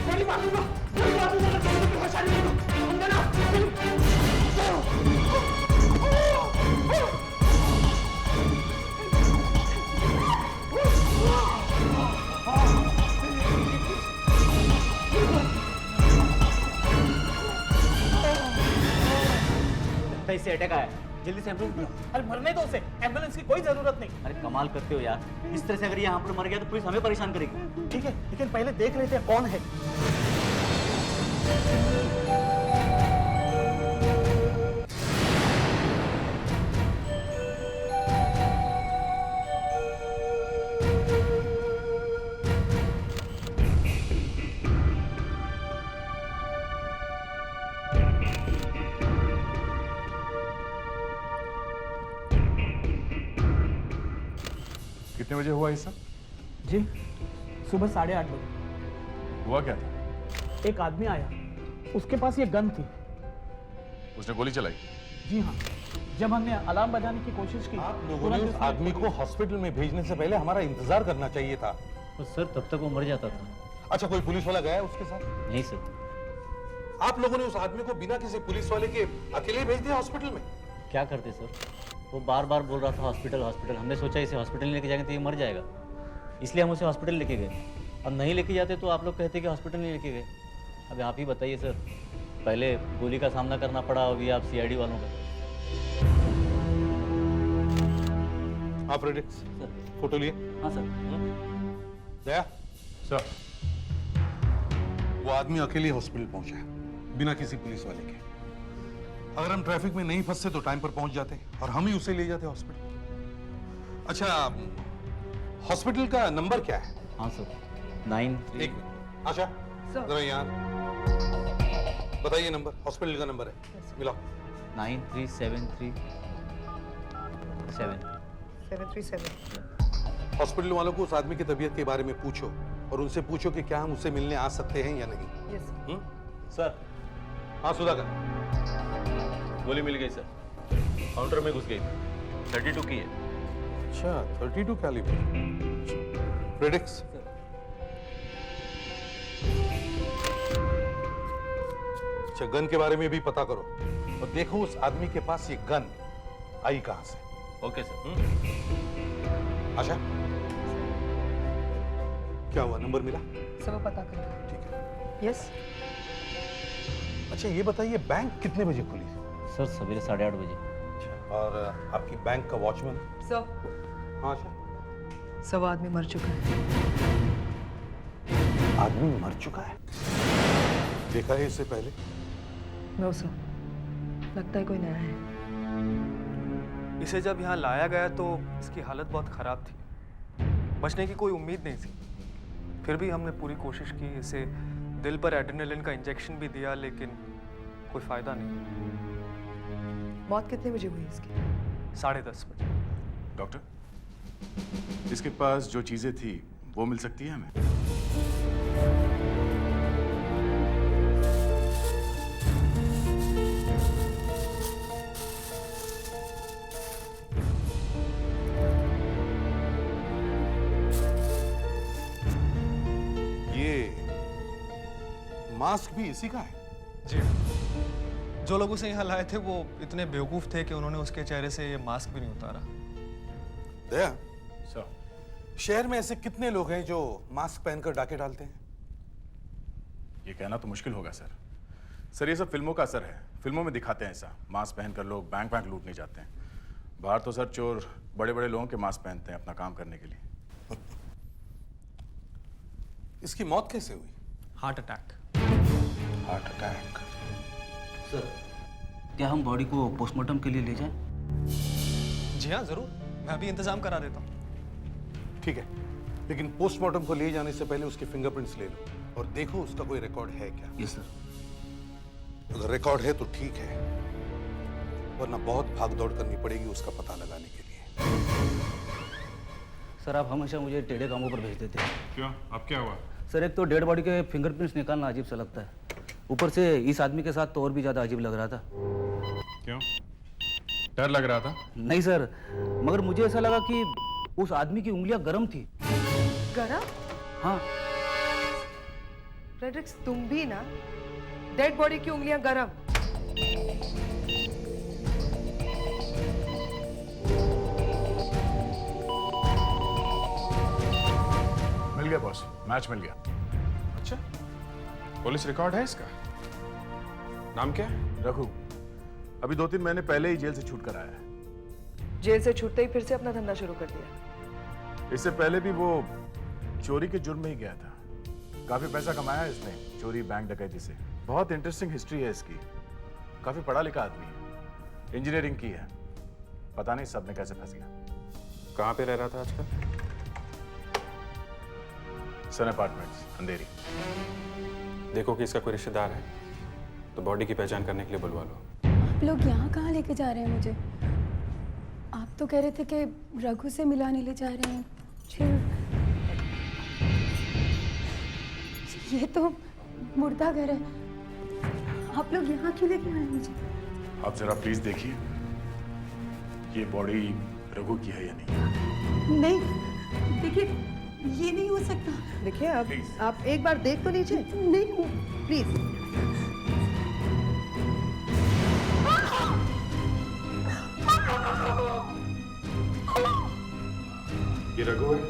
गोली मारूंगा, गोली मारूंगा, कैसे अटैक आया? जल्दी से एम्बुलेंस बुलाओ। अरे मरने दो उसे, एम्बुलेंस की कोई जरूरत नहीं। अरे कमाल करते हो यार, इस तरह से अगर यहाँ पर मर गया तो पुलिस हमें परेशान करेगी। ठीक है, लेकिन पहले देख लेते हैं कौन है। कितने बजे हुआ ये सब? जी सुबह 8:30 बजे। हुआ क्या था? एक आदमी आया, उसके पास ये गन थी। उसने गोली चलाई? जी हाँ, जब हमने अलार्म बजाने की कोशिश की, आप लोगों ने उस आदमी को हॉस्पिटल में भेजने से पहले हमारा इंतजार करना चाहिए था। तो सर तब तक वो मर जाता था। अच्छा, कोई पुलिस वाला गया उसके साथ? नहीं सर। आप लोगों ने उस आदमी को बिना किसी पुलिस वाले के अकेले भेज दिया हॉस्पिटल में? क्या करते सर, वो बार बार बोल रहा था हॉस्पिटल हॉस्पिटल। हमने सोचा इसे हॉस्पिटल लेके जाएंगे तो ये मर जाएगा, इसलिए हम उसे हॉस्पिटल लेके गए। अब नहीं लेके जाते तो आप लोग कहते कि हॉस्पिटल नहीं लेके गए। अब आप ही बताइए सर, पहले गोली का सामना करना पड़ा, अभी आप सीआईडी वालों का। आप रेडी? फोटो लिए? हाँ सर। दया सर, वो आदमी अकेले हॉस्पिटल पहुंचा है, बिना किसी पुलिस वाले के। अगर हम ट्रैफिक में नहीं फंसते तो टाइम पर पहुंच जाते और हम ही उसे ले जाते हॉस्पिटल। अच्छा, हॉस्पिटल का नंबर क्या है? हाँ सर, 9। एक मिनट आशा, जरा यहाँ बताइए नंबर, हॉस्पिटल का नंबर है, मिलाओ। 93737। 737। हॉस्पिटल वालों को उस आदमी की तबीयत के बारे में पूछो और उनसे पूछो कि क्या हम उससे मिलने आ सकते हैं या नहीं। Yes sir. हाँ सुधाकर, गोली मिल गई सर, काउंटर में घुस गई, 32 की है। अच्छा, 32 कैलिबर। प्रेडिक्स अच्छा, गन के बारे में भी पता करो और देखो उस आदमी के पास ये गन आई कहां से। Okay sir. आशा, क्या हुआ, नंबर मिला? सब पता करो। ठीक है। यस। अच्छा ये बताइए, बैंक कितने बजे खुली? सर सवेरे 8:30 बजे। अच्छा, और आपकी बैंक का वॉचमैन? सर। हाँ आशा। सब आदमी मर चुका है। आदमी मर चुका है? देखा है इससे पहले? नो सर, लगता है कोई नया है। इसे जब यहाँ लाया गया तो इसकी हालत बहुत ख़राब थी, बचने की कोई उम्मीद नहीं थी। फिर भी हमने पूरी कोशिश की, इसे दिल पर एड्रेनलिन का इंजेक्शन भी दिया, लेकिन कोई फ़ायदा नहीं। मौत कितने बजे हुई इसकी? 10:30 बजे। डॉक्टर, इसके पास जो चीजें थी वो मिल सकती है हमें? मास्क भी इसी का है? जी, जो लोग उसे यहाँ लाए थे वो इतने बेवकूफ थे कि उन्होंने उसके चेहरे से ये मास्क भी नहीं उतारा। दया सर, शहर में ऐसे कितने लोग हैं जो मास्क पहनकर डाके डालते हैं? ये कहना तो मुश्किल होगा सर। सर ये सब फिल्मों का असर है, फिल्मों में दिखाते हैं ऐसा, मास्क पहनकर लोग बैंक बैंक लूटने जाते हैं। बाहर तो सर चोर बड़े बड़े लोगों के मास्क पहनते हैं अपना काम करने के लिए। इसकी मौत कैसे हुई? Heart attack. Heart attack. Sir, क्या हम बॉडी को पोस्टमार्टम के लिए ले जाएं? जी हाँ जरूर, मैं अभी इंतजाम करा देता हूँ। ठीक है, लेकिन पोस्टमार्टम को ले जाने से पहले उसके फिंगरप्रिंट्स ले लो और देखो उसका कोई रिकॉर्ड है क्या। Yes sir. अगर रिकॉर्ड है तो ठीक है, वरना बहुत भाग दौड़ करनी पड़ेगी उसका पता लगाने के लिए। सर आप हमेशा मुझे टेढ़े कामों पर भेज देते हैं। क्यों, अब क्या हुआ? सर एक तो डेड बॉडी के फिंगरप्रिंट्स निकालना अजीब सा लगता है, ऊपर से इस आदमी के साथ तो और भी ज्यादा अजीब लग रहा था। क्यों, डर लग रहा था? नहीं सर, मगर मुझे ऐसा लगा कि उस आदमी की उंगलियां गर्म थी। गरम? हाँ। फ्रेडरिक्स तुम भी ना, डेड बॉडी की उंगलियां गरम। मिल गया बॉस, मैच मिल गया। अच्छा, पुलिस रिकॉर्ड है इसका? नाम क्या है? रघु। अभी 2-3 महीने पहले ही जेल से छूट कर आया है। जेल से छूटते ही फिर से अपना धंधा शुरू कर दिया। इससे पहले भी वो चोरी के जुर्म में ही गया था। काफी पैसा कमाया है इसने चोरी, बैंक डकैती से। बहुत इंटरेस्टिंग हिस्ट्री है इसकी। काफी पढ़ा लिखा आदमी है, इंजीनियरिंग की है। पता नहीं सब में कैसे फंस गया। कहाँ पे रह रहा था आजकल? सन अपार्टमेंट्स, अंधेरी। देखो कि इसका कोई रिश्तेदार है तो बॉडी की पहचान करने के लिए बुलवा लो। आप लोग यहाँ कहाँ लेके जा रहे हैं मुझे? आप तो कह रहे थे कि रघु से मिलाने ले जा रहे हैं। ये तो मुर्दा घर है। आप लोग यहाँ क्यों लेके आए मुझे? आप जरा प्लीज देखिए ये बॉडी रघु की है या नहीं। नहीं, देखिए ये नहीं हो सकता। देखिए अब आप एक बार देख तो लीजिए। नहीं प्लीज। ये रघु है।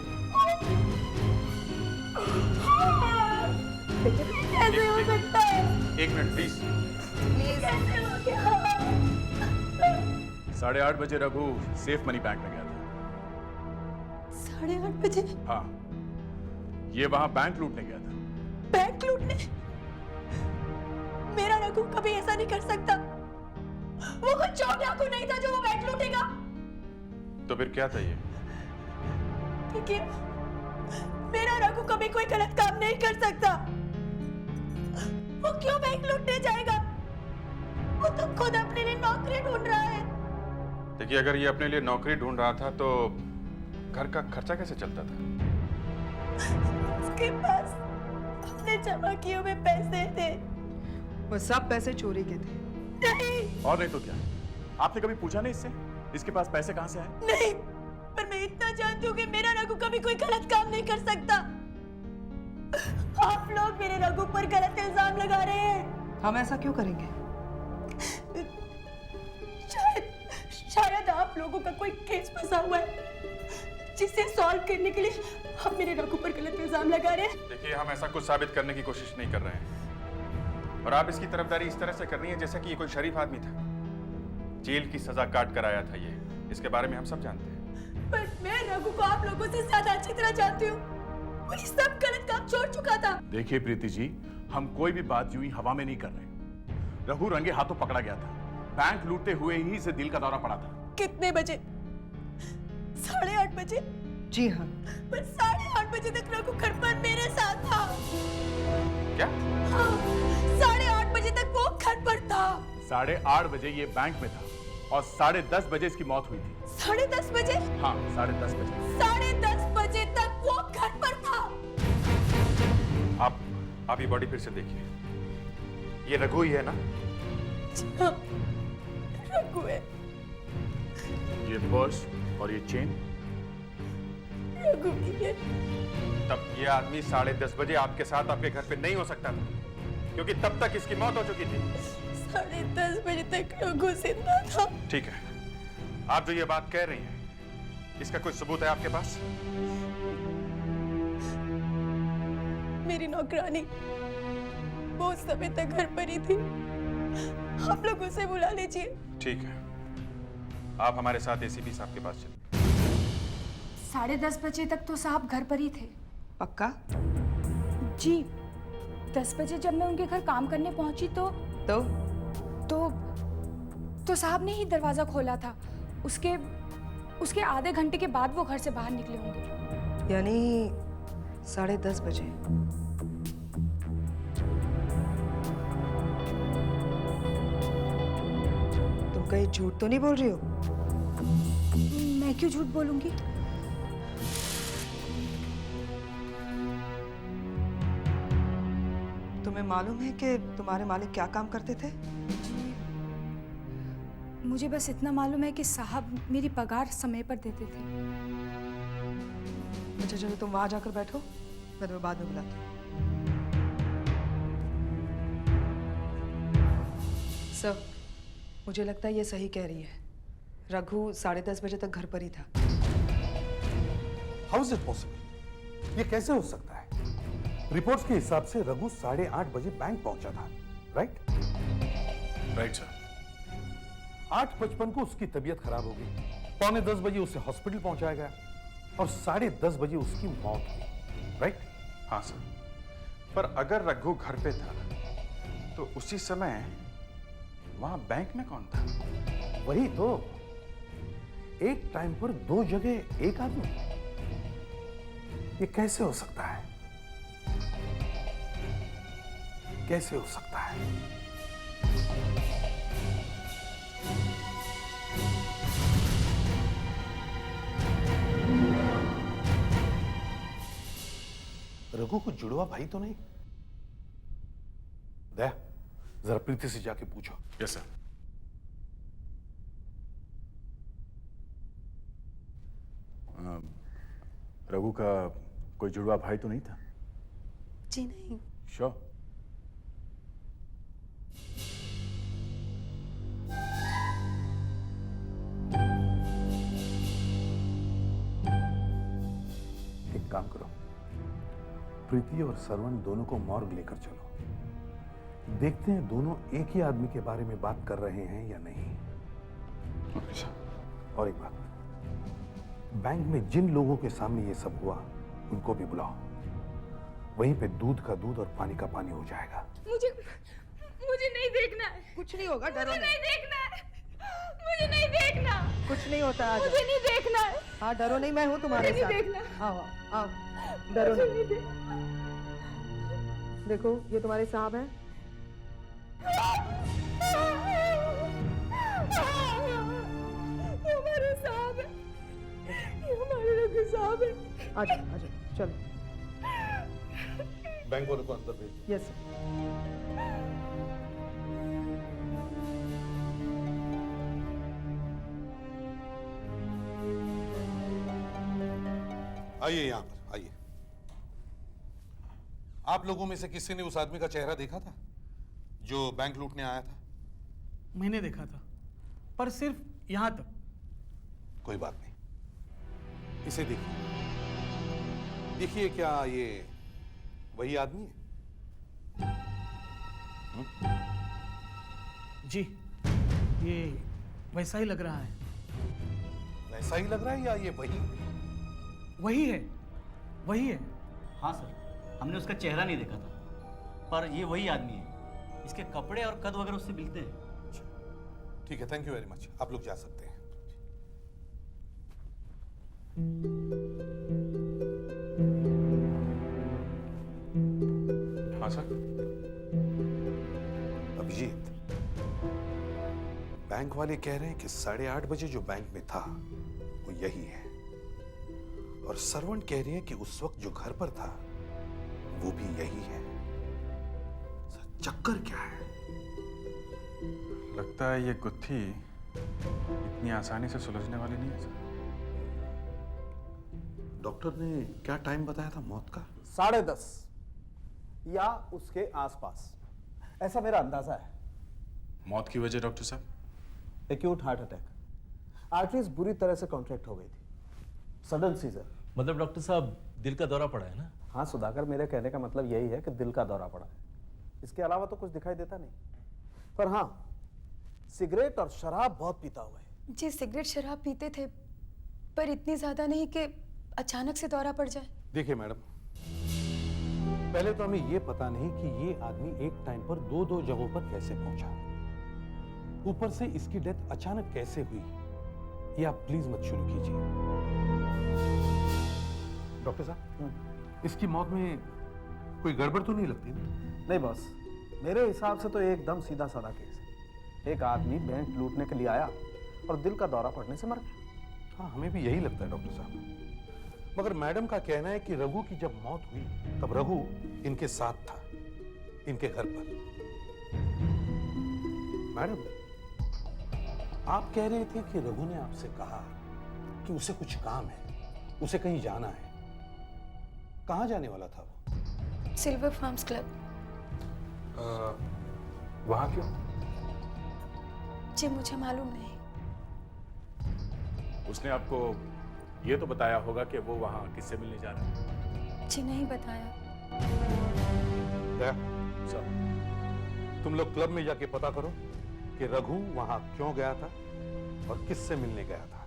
कैसे हो सकता है? 1 मिनट प्लीज। कैसे हो गया? 8:30 बजे रघु सेफ मनी बैंक में गया था। 8:30 बजे? हाँ, ये वहां बैंक लूटने गया था। बैंक लूटने? मेरा रघु कभी ऐसा नहीं कर सकता। वो कोई चोर डाकू नहीं था जो वो बैंक लूटेगा। तो फिर क्या था ये? देखिए, मेरा रघु कभी कोई गलत काम नहीं कर सकता। वो क्यों बैंक लूटने जाएगा? वो तो खुद अपने लिए नौकरी ढूंढ रहा है। देखिए, अगर ये अपने लिए नौकरी ढूंढ रहा था तो घर का खर्चा कैसे चलता था? उसके पास अपने जमा किए हुए पैसे थे। वो सब पैसे चोरी के थे। नहीं। और नहीं तो क्या? आपने कभी पूछा नहीं इससे इसके पास पैसे कहां से आए? नहीं, पर मैं इतना जानती हूँ कि मेरा रघु कभी कोई गलत काम नहीं कर सकता। आप लोग मेरे रघु पर गलत इल्जाम लगा रहे हैं। हम ऐसा क्यों करेंगे? शायद आप लोगों का कोई केस फंसा हुआ है जिसे सॉल्व करने के लिए हम मेरे रघु पर गलत इल्जाम लगा रहे हैं। देखिए, हम ऐसा कुछ साबित करने की कोशिश नहीं कर रहे हैं और आप इसकी तरफदारी इस तरह से कर रही हैं जैसे कि ये कोई शरीफ आदमी था। जेल की सजा काट कर आया था ये, इसके बारे में हम सब जानते हैं। पर मैं रघु को आप लोगों से ज्यादा अच्छी तरह जानती हूँ। वो ये सब गलत काम छोड़ चुका था। देखिए प्रीति जी, हम कोई भी बात यूं ही हवा में नहीं कर रहे। रघु रंगे हाथों पकड़ा गया था। बैंक लूटते हुए ही इसे दिल का दौरा पड़ा था। कितने बजे? 8:30 बजे? जी हाँ। पर 8:30 बजे तक रघु घर पर मेरे साथ था। क्या? हाँ, 8:30 बजे तक वो घर पर था। 8:30 बजे ये बैंक में था और 10:30 बजे इसकी मौत हुई थी। 10:30 बजे? हाँ, 10:30 बजे। 10:30 बजे तक वो घर पर था। आप ये बॉडी फिर से देखिए। ये रघु ही है ना? हाँ, रघु है। ये पर्स और ये चेन रघु की है। तब ये आदमी 10:30 बजे आपके साथ आपके घर पे नहीं हो सकता था, क्योंकि तब तक इसकी मौत हो चुकी थी। 10:30 बजे तक रघु जिंदा था। ठीक है, आप जो ये बात कह रही हैं, इसका कोई सबूत है आपके पास? मेरी नौकरानी बहुत समय तक घर पर ही थी। आप लोग उसे बुला लीजिए। ठीक है, आप हमारे साथ एसीपी साहब के पास चलिए। 10:30 बजे तक तो साहब घर पर ही थे। पक्का? जी, 10 बजे जब मैं उनके घर काम करने पहुंची तो साहब ने ही दरवाजा खोला था। उसके आधे घंटे के बाद वो घर से बाहर निकले होंगे। यानी 10:30 बजे। तुम कहीं झूठ तो नहीं बोल रही हो? मैं क्यों झूठ बोलूंगी? तुम्हें मालूम है कि तुम्हारे मालिक क्या काम करते थे? मुझे बस इतना मालूम है कि साहब मेरी पगार समय पर देते थे। अच्छा चलो, तुम वहां जाकर बैठो, मैं तुम्हें बाद में बुलाती हूँ। सर, मुझे लगता है ये सही कह रही है। रघु 10:30 बजे तक घर पर ही था। How is it possible? ये कैसे हो सकता है? रिपोर्ट्स के हिसाब से रघु 8:30 बजे बैंक पहुंचा था, राइट? Right sir. 8:55 को उसकी तबीयत खराब हो गई, 9:45 बजे उसे हॉस्पिटल पहुंचाया गया और 10:30 बजे उसकी मौत हुई, राइट? हाँ सर, पर अगर रघु घर पे था तो उसी समय वहां बैंक में कौन था? वही तो, एक टाइम पर दो जगह एक आदमी, ये कैसे हो सकता है? कैसे हो सकता है? रघु को जुड़वा भाई तो नहीं? दया, जरा प्रीति से जाके पूछो। Yes sir. रघु का कोई जुड़वा भाई तो नहीं था? जी नहीं। श्योर? एक काम करो, प्रीति और सरवण दोनों को मॉर्ग लेकर चलो, देखते हैं दोनों एक ही आदमी के बारे में बात कर रहे हैं या नहीं। और एक बात, बैंक में जिन लोगों के सामने ये सब हुआ उनको भी बुलाओ, वहीं पे दूध का दूध और पानी का पानी हो जाएगा। मुझे नहीं देखना है। कुछ नहीं होगा, डरो मुझे नहीं देखना है। मुझे नहीं देखना। कुछ नहीं होता है। मुझे नहीं देखना है। हाँ डरो नहीं, मैं हूँ तुम्हारे मुझे साथ। नहीं देखना। आओ आओ, डरो नहीं। देखो ये तुम्हारे साहब हैं। ये हमारे साहब है। ये हमारे रघु साहब है। आजा आजा, चलो। बैंक वालों को अंदर भेज। Yes sir. आइए यहां पर, आइए। आप लोगों में से किसी ने उस आदमी का चेहरा देखा था जो बैंक लूटने आया था? मैंने देखा था, पर सिर्फ यहां तक। कोई बात नहीं, इसे देखिए। देखिए, क्या ये वही आदमी है? जी, ये वैसा ही लग रहा है। वैसा ही लग रहा है या ये वही? वही है, वही है। हाँ सर, हमने उसका चेहरा नहीं देखा था, पर ये वही आदमी है। इसके कपड़े और कद वगैरह उससे मिलते हैं। ठीक है, थैंक यू वेरी मच। आप लोग जा सकते हैं। हाँ सर। अभिजीत, बैंक वाले कह रहे हैं कि 8:30 बजे जो बैंक में था वो यही है, और सरवण कह रही है कि उस वक्त जो घर पर था वो भी यही है। चक्कर क्या है? लगता है ये गुत्थी इतनी आसानी से सुलझने वाली नहीं है सर। डॉक्टर ने क्या टाइम बताया था मौत का? 10:30 या उसके आसपास, ऐसा मेरा अंदाजा है। मौत की वजह डॉक्टर साहब? Acute heart attack. आर्टरीज बुरी तरह से कॉन्ट्रैक्ट हो गई थी, सडन सीजर। मतलब डॉक्टर साहब दिल का दौरा पड़ा है ना? हाँ सुधाकर, मेरे कहने का मतलब यही है कि दिल का दौरा पड़ा है, इसके अलावा तो कुछ दिखाई देता नहीं। पर हाँ, सिगरेट और शराब बहुत पीता हुआ है। जी सिगरेट शराब पीते थे, पर इतनी ज्यादा नहीं कि अचानक से दौरा पड़ जाए। देखिए मैडम, पहले तो हमें यह पता नहीं कि ये आदमी एक टाइम पर दो जगहों पर कैसे पहुंचा, ऊपर से इसकी डेथ अचानक कैसे हुई, ये आप प्लीज मत शुरू कीजिए। डॉक्टर साहब, इसकी मौत में कोई गड़बड़ तो नहीं लगती ना? नहीं बॉस, मेरे हिसाब से तो एकदम सीधा साधा केस है। एक आदमी बैंक लूटने के लिए आया और दिल का दौरा पड़ने से मर गया। हाँ, हमें भी यही लगता है डॉक्टर साहब, मगर मैडम का कहना है कि रघु की जब मौत हुई तब रघु इनके साथ था, इनके घर पर। मैडम, आप कह रहे थे कि रघु ने आपसे कहा कि उसे कुछ काम है, उसे कहीं जाना है। कहां जाने वाला था वो? Silver farms club. वहां क्यों? जी मुझे मालूम नहीं। उसने आपको ये तो बताया होगा कि वो वहां किससे मिलने जा रहा है? जी नहीं बताया। सर, तुम लोग क्लब में जाके पता करो कि रघु वहां क्यों गया था और किससे मिलने गया था।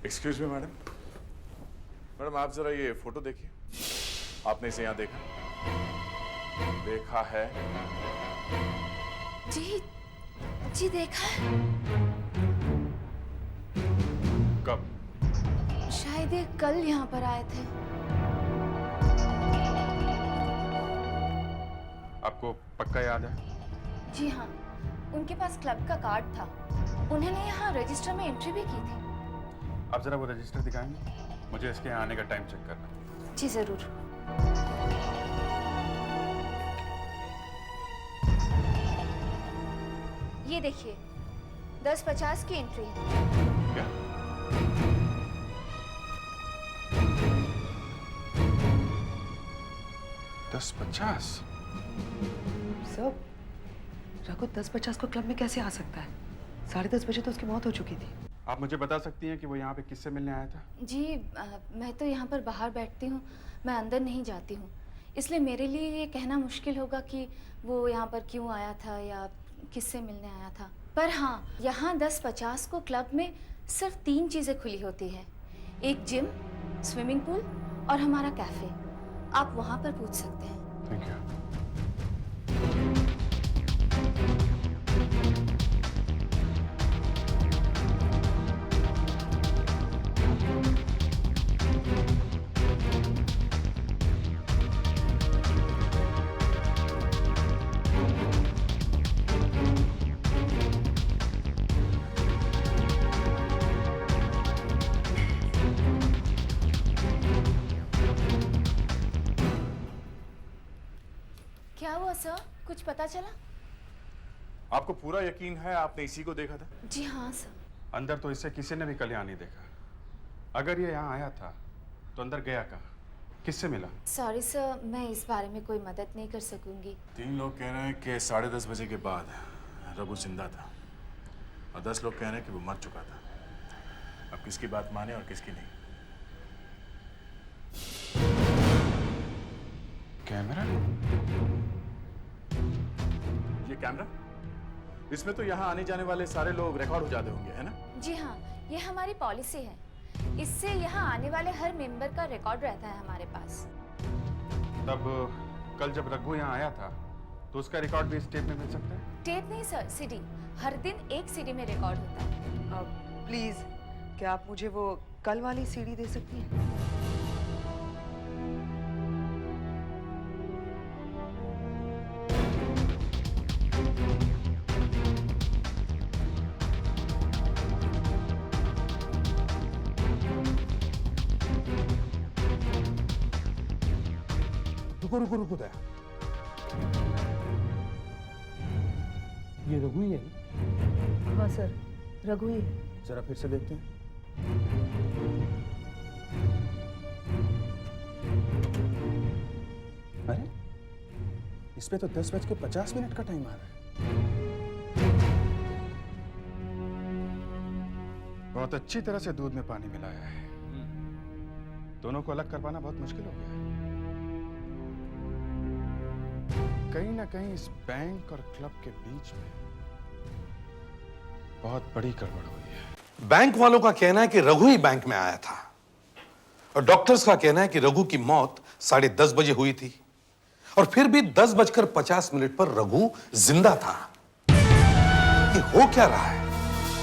Excuse me madam. मैडम आप जरा ये फोटो देखिए। आपने इसे यहाँ देखा है? जी देखा है। कब? शायद ये कल यहाँ पर आए थे। आपको पक्का याद है? जी हाँ, उनके पास क्लब का कार्ड था। उन्होंने यहाँ रजिस्टर में एंट्री भी की थी। आप जरा वो रजिस्टर दिखाएंगे? मुझे इसके यहाँ आने का टाइम चेक करना। जी जरूर। ये देखिए 10:50 की एंट्री है। क्या? सर, रघु 10:50 को क्लब में कैसे आ सकता है? 10:30 बजे तो उसकी मौत हो चुकी थी। आप मुझे बता सकती हैं कि वो यहाँ पे किससे मिलने आया था? जी मैं तो यहाँ पर बाहर बैठती हूँ, मैं अंदर नहीं जाती हूँ, इसलिए मेरे लिए ये कहना मुश्किल होगा कि वो यहाँ पर क्यों आया था या किससे मिलने आया था। पर हाँ, यहाँ 10:50 को क्लब में सिर्फ 3 चीज़ें खुली होती हैं, एक जिम, स्विमिंग पूल और हमारा कैफ़े। आप वहाँ पर पूछ सकते हैं। Thank you. क्या हुआ सर, कुछ पता चला? आपको पूरा यकीन है आपने इसी को देखा था? जी हाँ सर। अंदर तो इसे किसी ने भी कल यहाँ नहीं देखा। अगर ये यहाँ आया था तो अंदर गया कहाँ? किससे मिला? सॉरी सर, मैं इस बारे में कोई मदद नहीं कर सकूंगी। 3 लोग कह रहे हैं कि 10:30 बजे के बाद रघु जिंदा था और 10 लोग कह रहे हैं कि वो मर चुका था। अब किसकी बात माने और किसकी नहीं? कैमरा? ये कैमरा? इसमें तो यहाँ आने जाने वाले सारे लोग रिकॉर्ड हो जाते होंगे, है ना? जी हाँ, ये हमारी पॉलिसी है। इससे यहाँ आने वाले हर मेंबर का रिकॉर्ड रहता है हमारे पास। तब कल जब रघु यहाँ आया था तो उसका रिकॉर्ड भी इस टेप में मिल सकता है? टेप नहीं सर, सीडी। हर दिन एक सीडी में रिकॉर्ड होता है। प्लीज, क्या आप मुझे वो कल वाली सीडी दे सकती हैं? रुको दया। ये रघु ही है ना? हाँ सर, रघु ही है। जरा फिर से देखते हैं। अरे इस पे तो 10:50 का टाइम आ रहा है। बहुत अच्छी तरह से दूध में पानी मिलाया है। दोनों को अलग कर पाना बहुत मुश्किल हो गया है। कहीं ना कहीं इस बैंक और क्लब के बीच में बहुत बड़ी गड़बड़ हुई है। बैंक वालों का कहना है कि रघु ही बैंक में आया था और डॉक्टर्स का कहना है कि रघु की मौत 10:30 बजे हुई थी और फिर भी 10:50 पर रघु जिंदा था। ये हो क्या रहा है?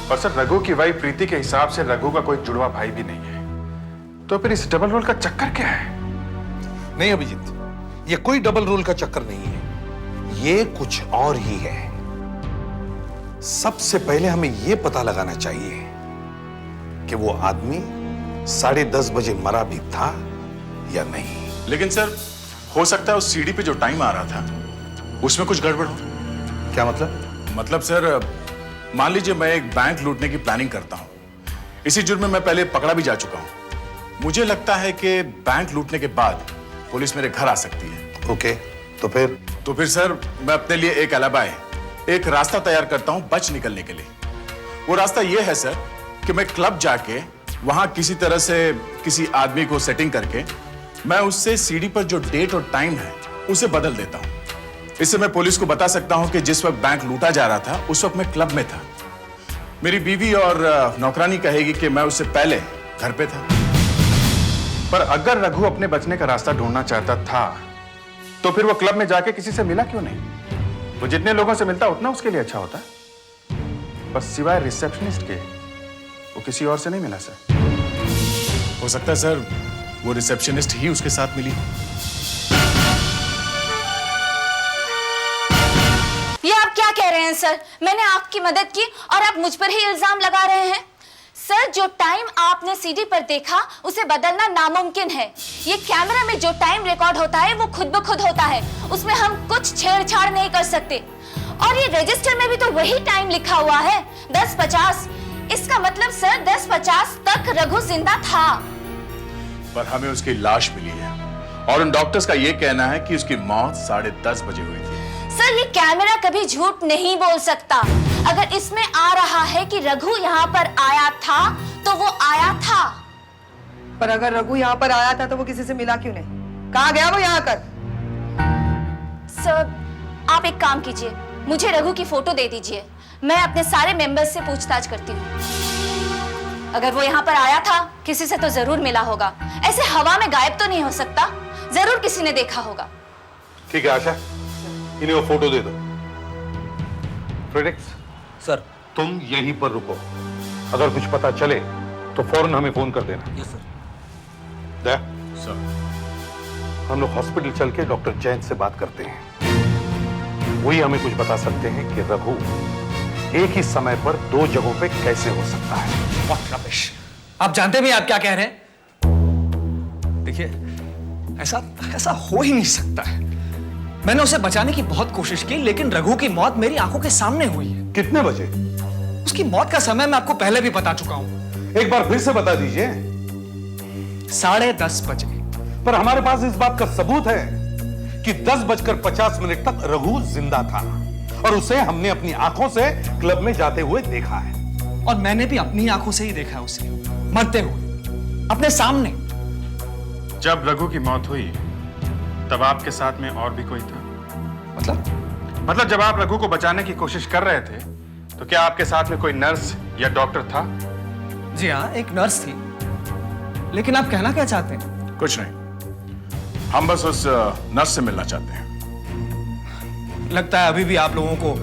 और सर, रघु की वाइफ प्रीति के हिसाब से रघु का कोई जुड़वा भाई भी नहीं है। तो फिर इस डबल रोल का चक्कर क्या है? नहीं अभिजीत, ये कोई डबल रोल का चक्कर नहीं है, ये कुछ और ही है। सबसे पहले हमें यह पता लगाना चाहिए कि वो आदमी 10:30 बजे मरा भी था या नहीं। लेकिन सर, हो सकता है उस सीडी पे जो टाइम आ रहा था उसमें कुछ गड़बड़ हो। क्या मतलब? मतलब सर, मान लीजिए मैं एक बैंक लूटने की प्लानिंग करता हूं। इसी जुर्म में मैं पहले पकड़ा भी जा चुका हूं। मुझे लगता है कि बैंक लूटने के बाद पुलिस मेरे घर आ सकती है। ओके, तो फिर सर, मैं अपने लिए एक अलाबाई, एक रास्ता तैयार करता हूं बच निकलने के लिए। वो रास्ता यह है सर कि मैं क्लब जाके वहां किसी तरह से किसी आदमी को सेटिंग करके मैं उससे सीडी पर जो डेट और टाइम है उसे बदल देता हूं। इससे मैं पुलिस को बता सकता हूं कि जिस वक्त बैंक लूटा जा रहा था उस वक्त मैं क्लब में था। मेरी बीवी और नौकरानी कहेगी कि मैं उससे पहले घर पे था। पर अगर रघु अपने बचने का रास्ता ढूंढना चाहता था तो फिर वो क्लब में जाके किसी से मिला क्यों नहीं? वो जितने लोगों से मिलता उतना उसके लिए अच्छा होता। बस सिवाय रिसेप्शनिस्ट के वो किसी और से नहीं मिला सर। हो सकता है सर वो रिसेप्शनिस्ट ही उसके साथ मिली। ये आप क्या कह रहे हैं सर? मैंने आपकी मदद की और आप मुझ पर ही इल्जाम लगा रहे हैं। सर, जो टाइम आपने सीडी पर देखा उसे बदलना नामुमकिन है। ये कैमरा में जो टाइम रिकॉर्ड होता है वो खुद ब खुद होता है, उसमें हम कुछ छेड़छाड़ नहीं कर सकते। और ये रजिस्टर में भी तो वही टाइम लिखा हुआ है, 10:50। इसका मतलब सर 10:50 तक रघु जिंदा था। पर हमें उसकी लाश मिली है और उन डॉक्टर्स का यह कहना है कि उसकी मौत 10:30 बजे हुई थी। सर, ये कैमरा कभी झूठ नहीं बोल सकता। अगर इसमें आ रहा है कि रघु यहाँ पर आया था तो वो आया था। पर अगर रघु यहाँ पर आया था तो वो किसी से मिला क्यों नहीं? कहाँ गया वो यहाँ कर? सर, आप एक काम कीजिए, मुझे रघु की फोटो दे दीजिए। मैं अपने सारे मेंबर्स से पूछताछ करती हूँ। अगर वो यहाँ पर आया था किसी से तो जरूर मिला होगा। ऐसे हवा में गायब तो नहीं हो सकता, जरूर किसी ने देखा होगा। ठीक है आशा, इन्हें वो फोटो दे दो। फ्रेडिक्स सर, तुम यहीं पर रुको, अगर कुछ पता चले तो फौरन हमें फोन कर देना। Yes sir. दया सर, हम लोग हॉस्पिटल चल के डॉक्टर जैन से बात करते हैं। वही हमें कुछ बता सकते हैं कि रघु एक ही समय पर 2 जगहों पे कैसे हो सकता है। What rubbish! आप जानते भी आप क्या कह रहे हैं? देखिए, ऐसा हो ही नहीं सकता है। मैंने उसे बचाने की बहुत कोशिश की, लेकिन रघु की मौत मेरी आंखों के सामने हुई है। कितने बजे? उसकी मौत का समय मैं आपको पहले भी बता चुका हूं। एक बार फिर से बता दीजिए। 10:30 बजे। पर हमारे पास इस बात का सबूत है कि 10:50 तक रघु जिंदा था और उसे हमने अपनी आंखों से क्लब में जाते हुए देखा है। और मैंने भी अपनी आंखों से ही देखा है उसे मरते हुए अपने सामने। जब रघु की मौत हुई तब आपके साथ में और भी कोई था? मतलब जब आप रघु को बचाने की कोशिश कर रहे थे तो क्या आपके साथ में कोई नर्स या डॉक्टर था? जी हाँ, एक नर्स थी। लेकिन आप कहना क्या चाहते हैं? कुछ नहीं, हम बस उस नर्स से मिलना चाहते हैं। लगता है अभी भी आप लोगों को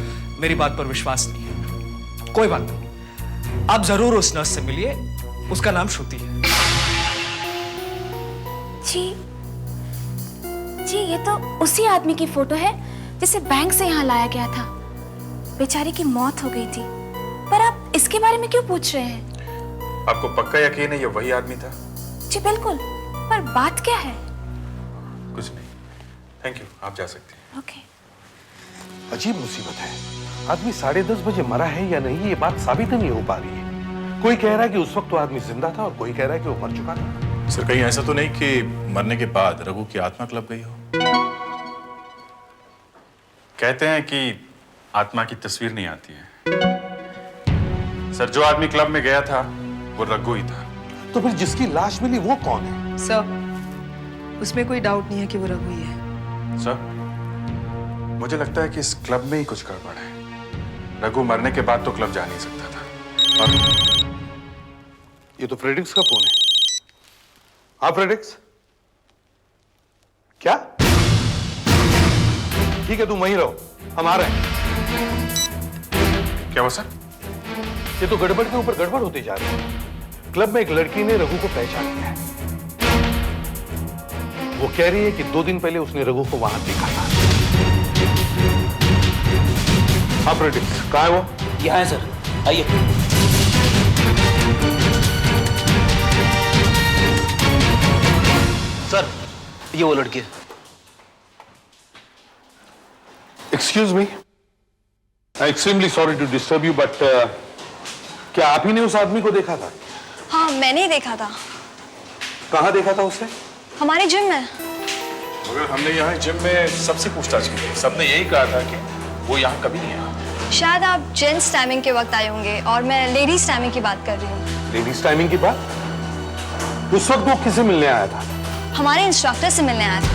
मेरी बात पर विश्वास नहीं है। कोई बात नहीं, आप जरूर उस नर्स से मिलिए। उसका नाम श्रुति है। जी, ये तो उसी आदमी की फोटो है जिसे बैंक से यहाँ लाया गया था। बेचारी की मौत हो गई थी। पर आप इसके बारे में क्यों पूछ रहे हैं? आपको पक्का यकीन है ये वही आदमी था? जी बिल्कुल। पर बात क्या है? कुछ नहीं, थैंक यू, आप जा सकते हैं। ओके। अजीब मुसीबत है, आदमी 10:30 बजे मरा है या नहीं ये बात साबित नहीं हो पा रही है। कोई कह रहा है कि उस वक्त तो आदमी जिंदा था और कोई कह रहा है कि वो मर चुका था। सर, कहीं ऐसा तो नहीं कि मरने के बाद रघु की आत्मा क्लब गई हो? कहते हैं कि आत्मा की तस्वीर नहीं आती है। सर, जो आदमी क्लब में गया था वो रघु ही था। तो फिर जिसकी लाश मिली वो कौन है? सर, उसमें कोई डाउट नहीं है कि वो रघु ही है। सर, मुझे लगता है कि इस क्लब में ही कुछ गड़बड़ है। रघु मरने के बाद तो क्लब जा नहीं सकता था। और ये तो फ्रेडिक्स का फोन है। हाँ फ्रेडिक्स, क्या? ठीक है, तुम वहीं रहो, हम आ रहे हैं। क्या हुआ सर? ये तो गड़बड़ के ऊपर गड़बड़ होती जा रही है। क्लब में एक लड़की ने रघु को पहचान लिया है। वो कह रही है कि 2 दिन पहले उसने रघु को वहां देखा था। हाँ फ्रेडिक्स, कहाँ है वो? यहाँ है सर, आइए। सर, ये वो लड़की है। Excuse me, I extremely sorry to disturb you, but क्या आप ही ने उस आदमी को देखा था? हाँ, मैंने ही देखा था। कहाँ देखा था उसे? हमारे जिम में। मगर हमने यहाँ जिम में सबसे पूछताछ की, सबने यही कहा था कि वो यहाँ कभी नहीं आया। शायद आप जेंट्स टाइमिंग के वक्त आए होंगे और मैं लेडीज टाइमिंग की बात कर रही हूँ। लेडीज टाइमिंग की बात? उस वक्त वो किससे मिलने आया था? हमारे इंस्ट्रक्टर से मिलने आया था।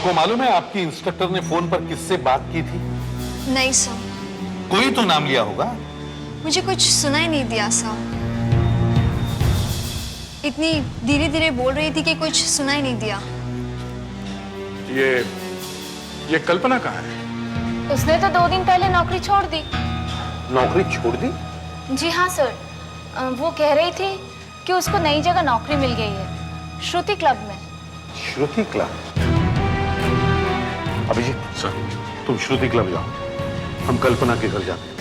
आपको मालूम है आपकी इंस्ट्रक्टर ने फोन पर किससे बात की थी? नहीं सर। कोई तो नाम लिया होगा। मुझे कुछ सुनाई नहीं दिया सर। इतनी धीरे धीरे बोल रही थी कि कुछ सुनाई नहीं दिया। ये कल्पना कहाँ है? उसने तो 2 दिन पहले नौकरी छोड़ दी। नौकरी छोड़ दी? जी हाँ सर। वो कह रही थी कि उसको नई जगह नौकरी मिल गई है, श्रुति क्लब में। श्रुति क्लब? अभिजीत सर, तुम श्रुति क्लब जाओ, हम कल्पना के घर जाते हैं।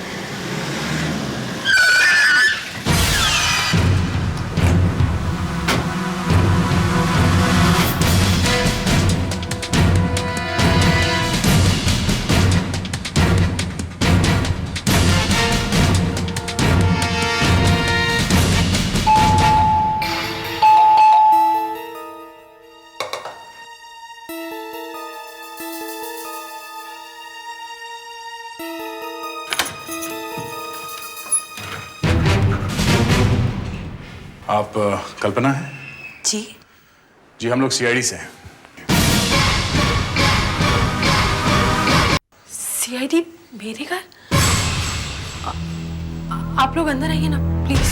आप कल्पना हैं? जी। जी हम लोग सीआईडी से हैं। सीआईडी मेरे घर? आप लोग अंदर आइए ना प्लीज।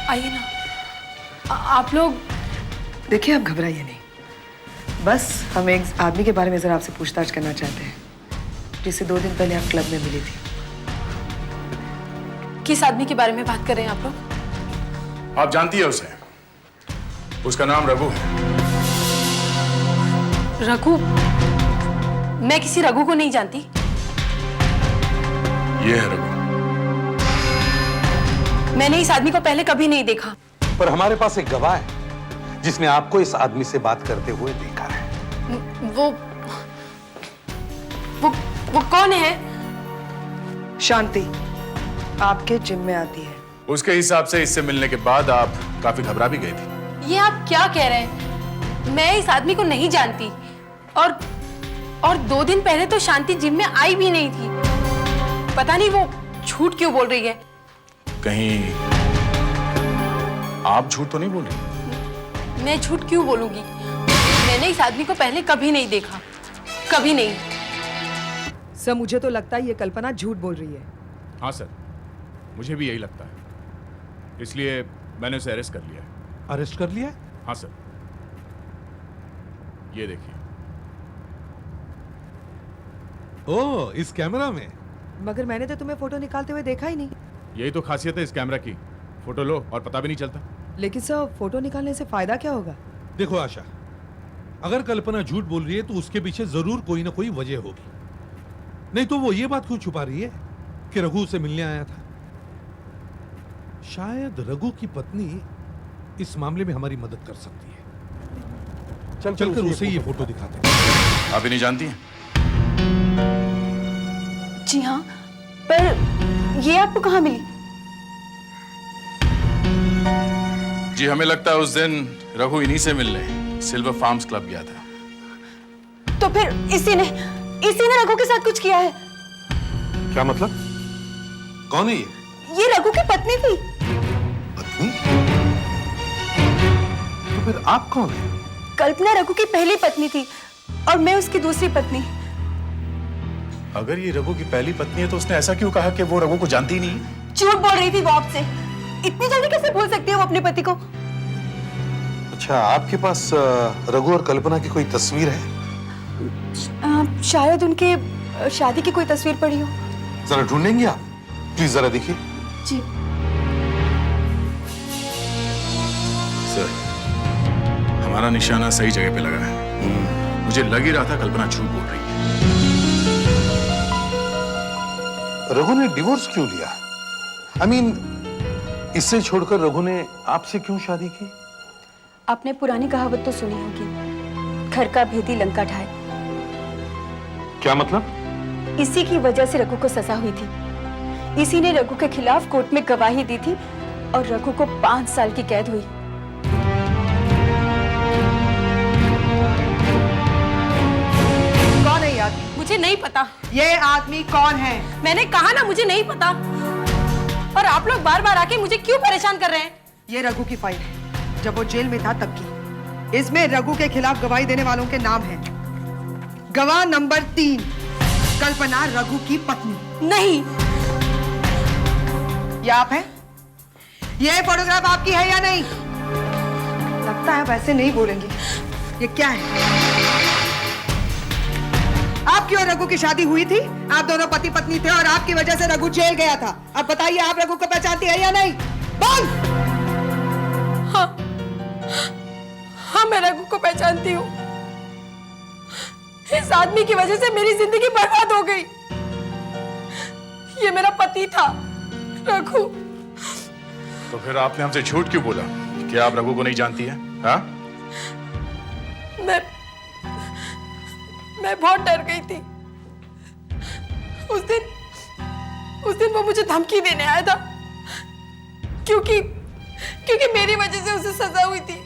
आइए ना आप लोग। देखिए आप घबराइए नहीं, बस हम एक आदमी के बारे में जरा आपसे पूछताछ करना चाहते हैं जिससे 2 दिन पहले आप क्लब में मिली थी। किस आदमी के बारे में बात कर रहे हैं आप लोग? आप जानती है उसे, उसका नाम रघु है। रघु? मैं किसी रघु को नहीं जानती। ये है रघु। मैंने इस आदमी को पहले कभी नहीं देखा। पर हमारे पास एक गवाह है जिसने आपको इस आदमी से बात करते हुए देखा है। वो कौन है? शांति, आपके जिम में आती है। उसके हिसाब से इससे मिलने के बाद आप काफी घबरा भी गई थी। ये आप क्या कह रहे हैं? मैं इस आदमी को नहीं जानती और 2 दिन पहले तो शांति जिम में आई भी नहीं थी। पता नहीं वो झूठ क्यों बोल रही है। कहीं आप झूठ तो नहीं बोल रही? मैं झूठ क्यों बोलूंगी? मैंने इस आदमी को पहले कभी नहीं देखा, कभी नहीं। सर मुझे तो लगता है ये कल्पना झूठ बोल रही है। हाँ सर, मुझे भी यही लगता है, इसलिए मैंने उसे अरेस्ट कर लिया है। अरेस्ट कर लिया? हाँ सर, ये देखिए। ओह, इस कैमरा में? मगर मैंने तो तुम्हें फोटो निकालते हुए देखा ही नहीं। यही तो खासियत है इस कैमरा की, फोटो लो और पता भी नहीं चलता। लेकिन सर फोटो निकालने से फायदा क्या होगा? देखो आशा, अगर कल्पना झूठ बोल रही है तो उसके पीछे जरूर कोई ना कोई वजह होगी, नहीं तो वो ये बात क्यों छुपा रही है कि रघु से मिलने आया था। शायद रघु की पत्नी इस मामले में हमारी मदद कर सकती है। चलकर उसे ये फोटो दिखाते हैं। आप ही नहीं जानती हैं? जी हाँ, पर ये आपको कहाँ मिली? जी हमें लगता है उस दिन रघु इन्हीं से मिलने सिल्वर फार्म्स क्लब गया था। तो फिर इसी ने रघु के साथ कुछ किया है। क्या मतलब? कौन है ये? ये रघु की पत्नी थी। पत्नी? तो फिर आप कौन है? कल्पना रघु की पहली पत्नी थी और मैं उसकी दूसरी पत्नी। अगर ये रघु की पहली पत्नी है तो उसने ऐसा क्यों कहा कि वो रघु को जानती ही नहीं? झूठ बोल रही थी वो आपसे। इतनी जल्दी कैसे भूल सकती है वो अपने पति को? अच्छा, आपके पास रघु और कल्पना की कोई तस्वीर है? शायद उनके शादी की कोई तस्वीर पड़ी हो। जरा ढूंढेंगे आप? प्लीज जरा देखिए। जी सर, हमारा निशाना सही जगह पे लगा है। मुझे लग ही रहा था कल्पना झूठ बोल रही है। रघु ने डिवोर्स क्यों लिया? I mean, इससे छोड़कर रघु ने आपसे क्यों शादी की? आपने पुरानी कहावत तो सुनी होगी, घर का भेदी लंका ढाए। क्या मतलब? इसी की वजह से रघु को सजा हुई थी। इसी ने रघु के खिलाफ कोर्ट में गवाही दी थी और रघु को 5 साल की कैद हुई। कौन है ये आदमी? मुझे नहीं पता। ये आदमी कौन है? मैंने कहा ना मुझे नहीं पता। और आप लोग बार बार आके मुझे क्यों परेशान कर रहे हैं? ये रघु की फाइल है, जब वो जेल में था तब की। इसमें रघु के खिलाफ गवाही देने वालों के नाम हैं। गवाह नंबर 3, कल्पना रघु की पत्नी। नहीं। ये आप हैं? ये फोटोग्राफ आपकी है या नहीं? लगता है वैसे नहीं बोलेंगी। ये क्या है? आपकी और रघु की शादी हुई थी, आप दोनों पति पत्नी थे और आपकी वजह से रघु जेल गया था। अब बताइए आप रघु को पहचानती है या नहीं? बोल। हाँ, मैं रघु को पहचानती हूँ। इस आदमी की वजह से मेरी जिंदगी बर्बाद हो गई। ये मेरा पति था, रघु। तो फिर आपने हमसे झूठ क्यों बोला कि आप रघु को नहीं जानती हैं? हाँ? मैं बहुत डर गई थी। उस दिन वो मुझे धमकी देने आया था, क्योंकि मेरी वजह से उसे सजा हुई थी।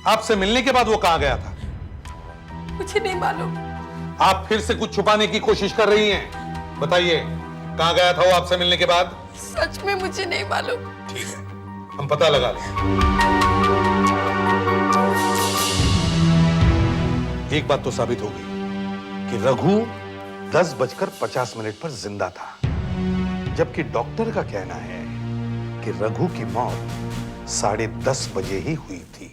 आपसे मिलने के बाद वो कहां गया था? मुझे नहीं मालूम। आप फिर से कुछ छुपाने की कोशिश कर रही हैं। बताइए, कहां गया था वो आपसे मिलने के बाद? सच में मुझे नहीं मालूम। ठीक है, हम पता लगा लेंगे। एक बात तो साबित हो गई कि रघु 10:50 पर जिंदा था, जबकि डॉक्टर का कहना है कि रघु की मौत 10:30 बजे ही हुई थी।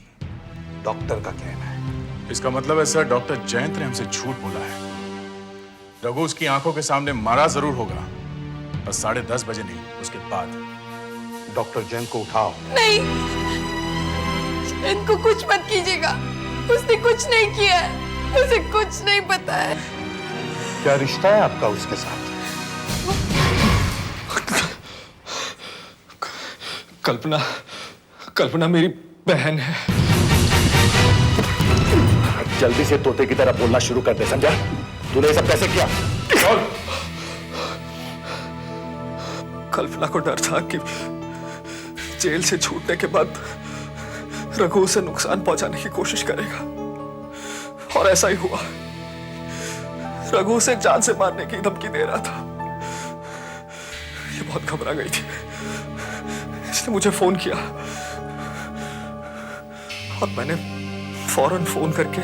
डॉक्टर का कहना है। इसका मतलब है सर, डॉक्टर जयंत ने हमसे झूठ बोला है। रघु उसकी आंखों के सामने मारा जरूर होगा, पर 10:30 बजे नहीं, उसके बाद। डॉक्टर जयंत को उठाओ। नहीं, जयंत को कुछ मत कीजिएगा। उसने कुछ नहीं किया है, उसे कुछ नहीं पता है। क्या रिश्ता है आपका उसके साथ? कल्पना मेरी बहन है। जल्दी से तोते की तरह बोलना शुरू कर दे, समझा? तूने ये सब कैसे किया? कल्पना को डर था कि जेल से छूटने के बाद रघु उसे नुकसान पहुंचाने की कोशिश करेगा, और ऐसा ही हुआ। रघु उसे जान से मारने की धमकी दे रहा था। ये बहुत घबरा गई थी, इसने मुझे फोन किया और मैंने फौरन फोन करके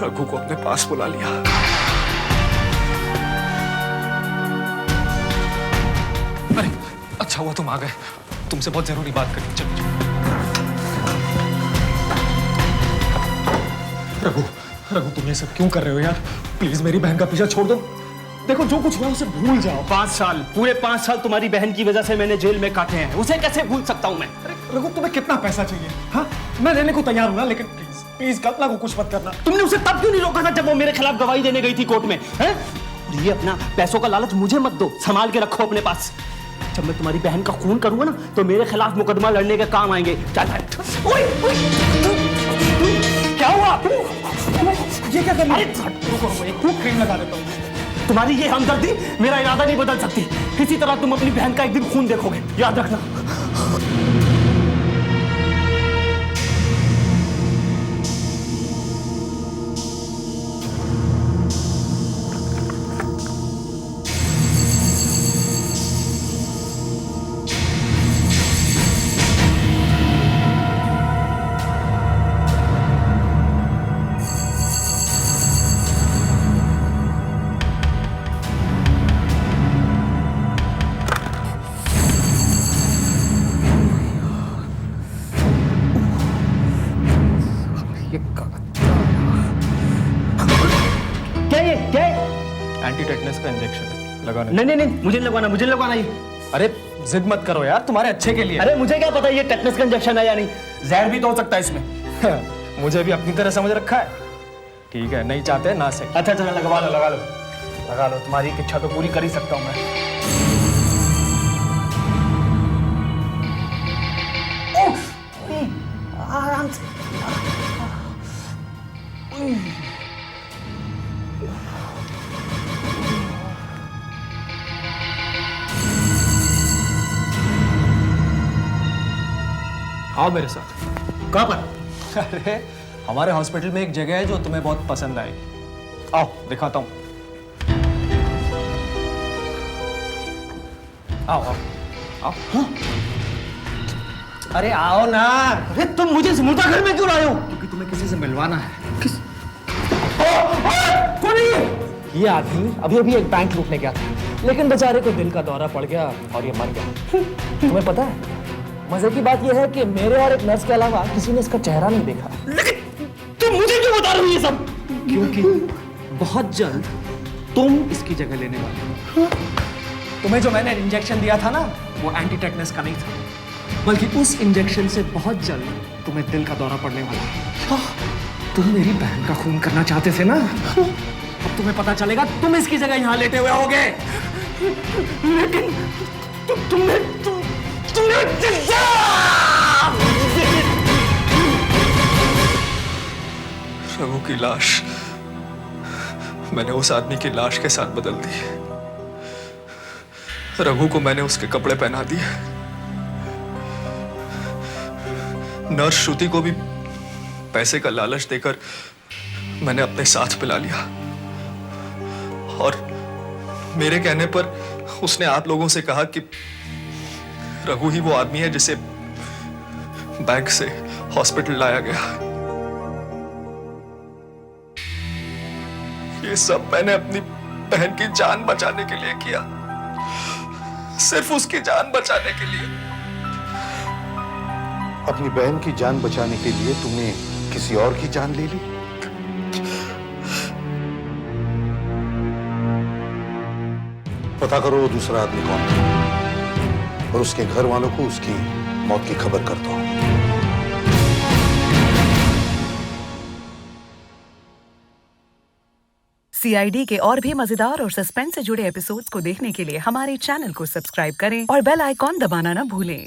रघु को अपने पास बुला लिया। अरे अच्छा हुआ तुम आ गए, तुमसे बहुत जरूरी बात करनी। चलो रघु तुम ये सब क्यों कर रहे हो यार? प्लीज मेरी बहन का पीछा छोड़ दो। देखो जो कुछ हुआ उसे भूल जाओ। 5 साल, पूरे 5 साल तुम्हारी बहन की वजह से मैंने जेल में काटे हैं, उसे कैसे भूल सकता हूं मैं? रघु तुम्हें कितना पैसा चाहिए? हाँ, मैं देने को तैयार हूं ना, लेकिन प्लीज कल्पना को कुछ मत करना। तुमने उसे तब क्यों नहीं रोका था जब वो मेरे खिलाफ गवाही देने गई थी कोर्ट में? हैं? ये अपना पैसों का लालच मुझे मत दो, संभाल के रखो अपने पास। जब मैं तुम्हारी बहन का खून करूंगा ना, तो मेरे खिलाफ मुकदमा लड़ने के काम आएंगे। क्या हुआ? ये क्या कर रही है? क्रीम लगा देता हूँ। तुम्हारी ये हमदर्दी मेरा इरादा नहीं बदल सकती। किसी तरह तुम अपनी बहन का एक दिन खून देखोगे, याद रखना। एंटी टेटनस का इंजेक्शन है, लगाना। नहीं, मुझे लगवाना ये। अरे जिद मत करो यार, तुम्हारे अच्छे के लिए। अरे मुझे क्या पता ये टेटनस का इंजेक्शन है या नहीं? जहर भी तो हो सकता है इसमें। मुझे भी अपनी तरह समझ रखा है। ठीक है, नहीं चाहते ना सही। अच्छा लगा लो, तुम्हारी इच्छा तो पूरी कर ही सकता हूं मैं। आराम से। आओ मेरे साथ। कहां पर? अरे हमारे हॉस्पिटल में एक जगह है जो तुम्हें बहुत पसंद आएगी। आओ दिखाता हूं। आओ आओ आओ। हाँ? अरे आओ ना। अरे तुम मुझे इस मुर्दा घर में क्यों लाए हो? क्योंकि तुम्हें किसी से मिलवाना है। किस? कौन है ये? ये आदमी अभी अभी एक बैंक लूटने गया था, लेकिन बेचारे को दिल का दौरा पड़ गया और ये मर गया। तुम्हें पता है, मजे की बात यह है कि मेरे और एक नर्स के अलावा किसी ने इसका चेहरा नहीं देखा। लेकिन तुम मुझे क्यों बता रहे हो ये सब? क्योंकि बहुत जल्द तुम इसकी जगह लेने वाले हो। तुम्हें जो मैंने इंजेक्शन दिया था ना, वो एंटी टेटनस का नहीं था, बल्कि उस इंजेक्शन से बहुत जल्द तुम्हें दिल का दौरा पड़ने वाला है। तुम मेरी बहन का खून करना चाहते थे ना, अब तुम्हें पता चलेगा तुम इसकी जगह यहाँ लेटे हुए होगे। लेकिन तुमने रघु की लाश मैंने उस आदमी की लाश के साथ बदल दी। रघु को मैंने उसके कपड़े पहना दिए। नर्स श्रुति को भी पैसे का लालच देकर मैंने अपने साथ पिला लिया, और मेरे कहने पर उसने आप लोगों से कहा कि रघु ही वो आदमी है जिसे बैंक से हॉस्पिटल लाया गया। ये सब मैंने अपनी बहन की जान बचाने के लिए किया, सिर्फ उसकी जान बचाने के लिए। अपनी बहन की जान बचाने के लिए तुमने किसी और की जान ले ली? पता करो वो दूसरा आदमी कौन था और उसके घर वालों को उसकी मौत की खबर कर दो। CID के और भी मजेदार और सस्पेंस से जुड़े एपिसोड्स को देखने के लिए हमारे चैनल को सब्सक्राइब करें और बेल आइकॉन दबाना ना भूलें।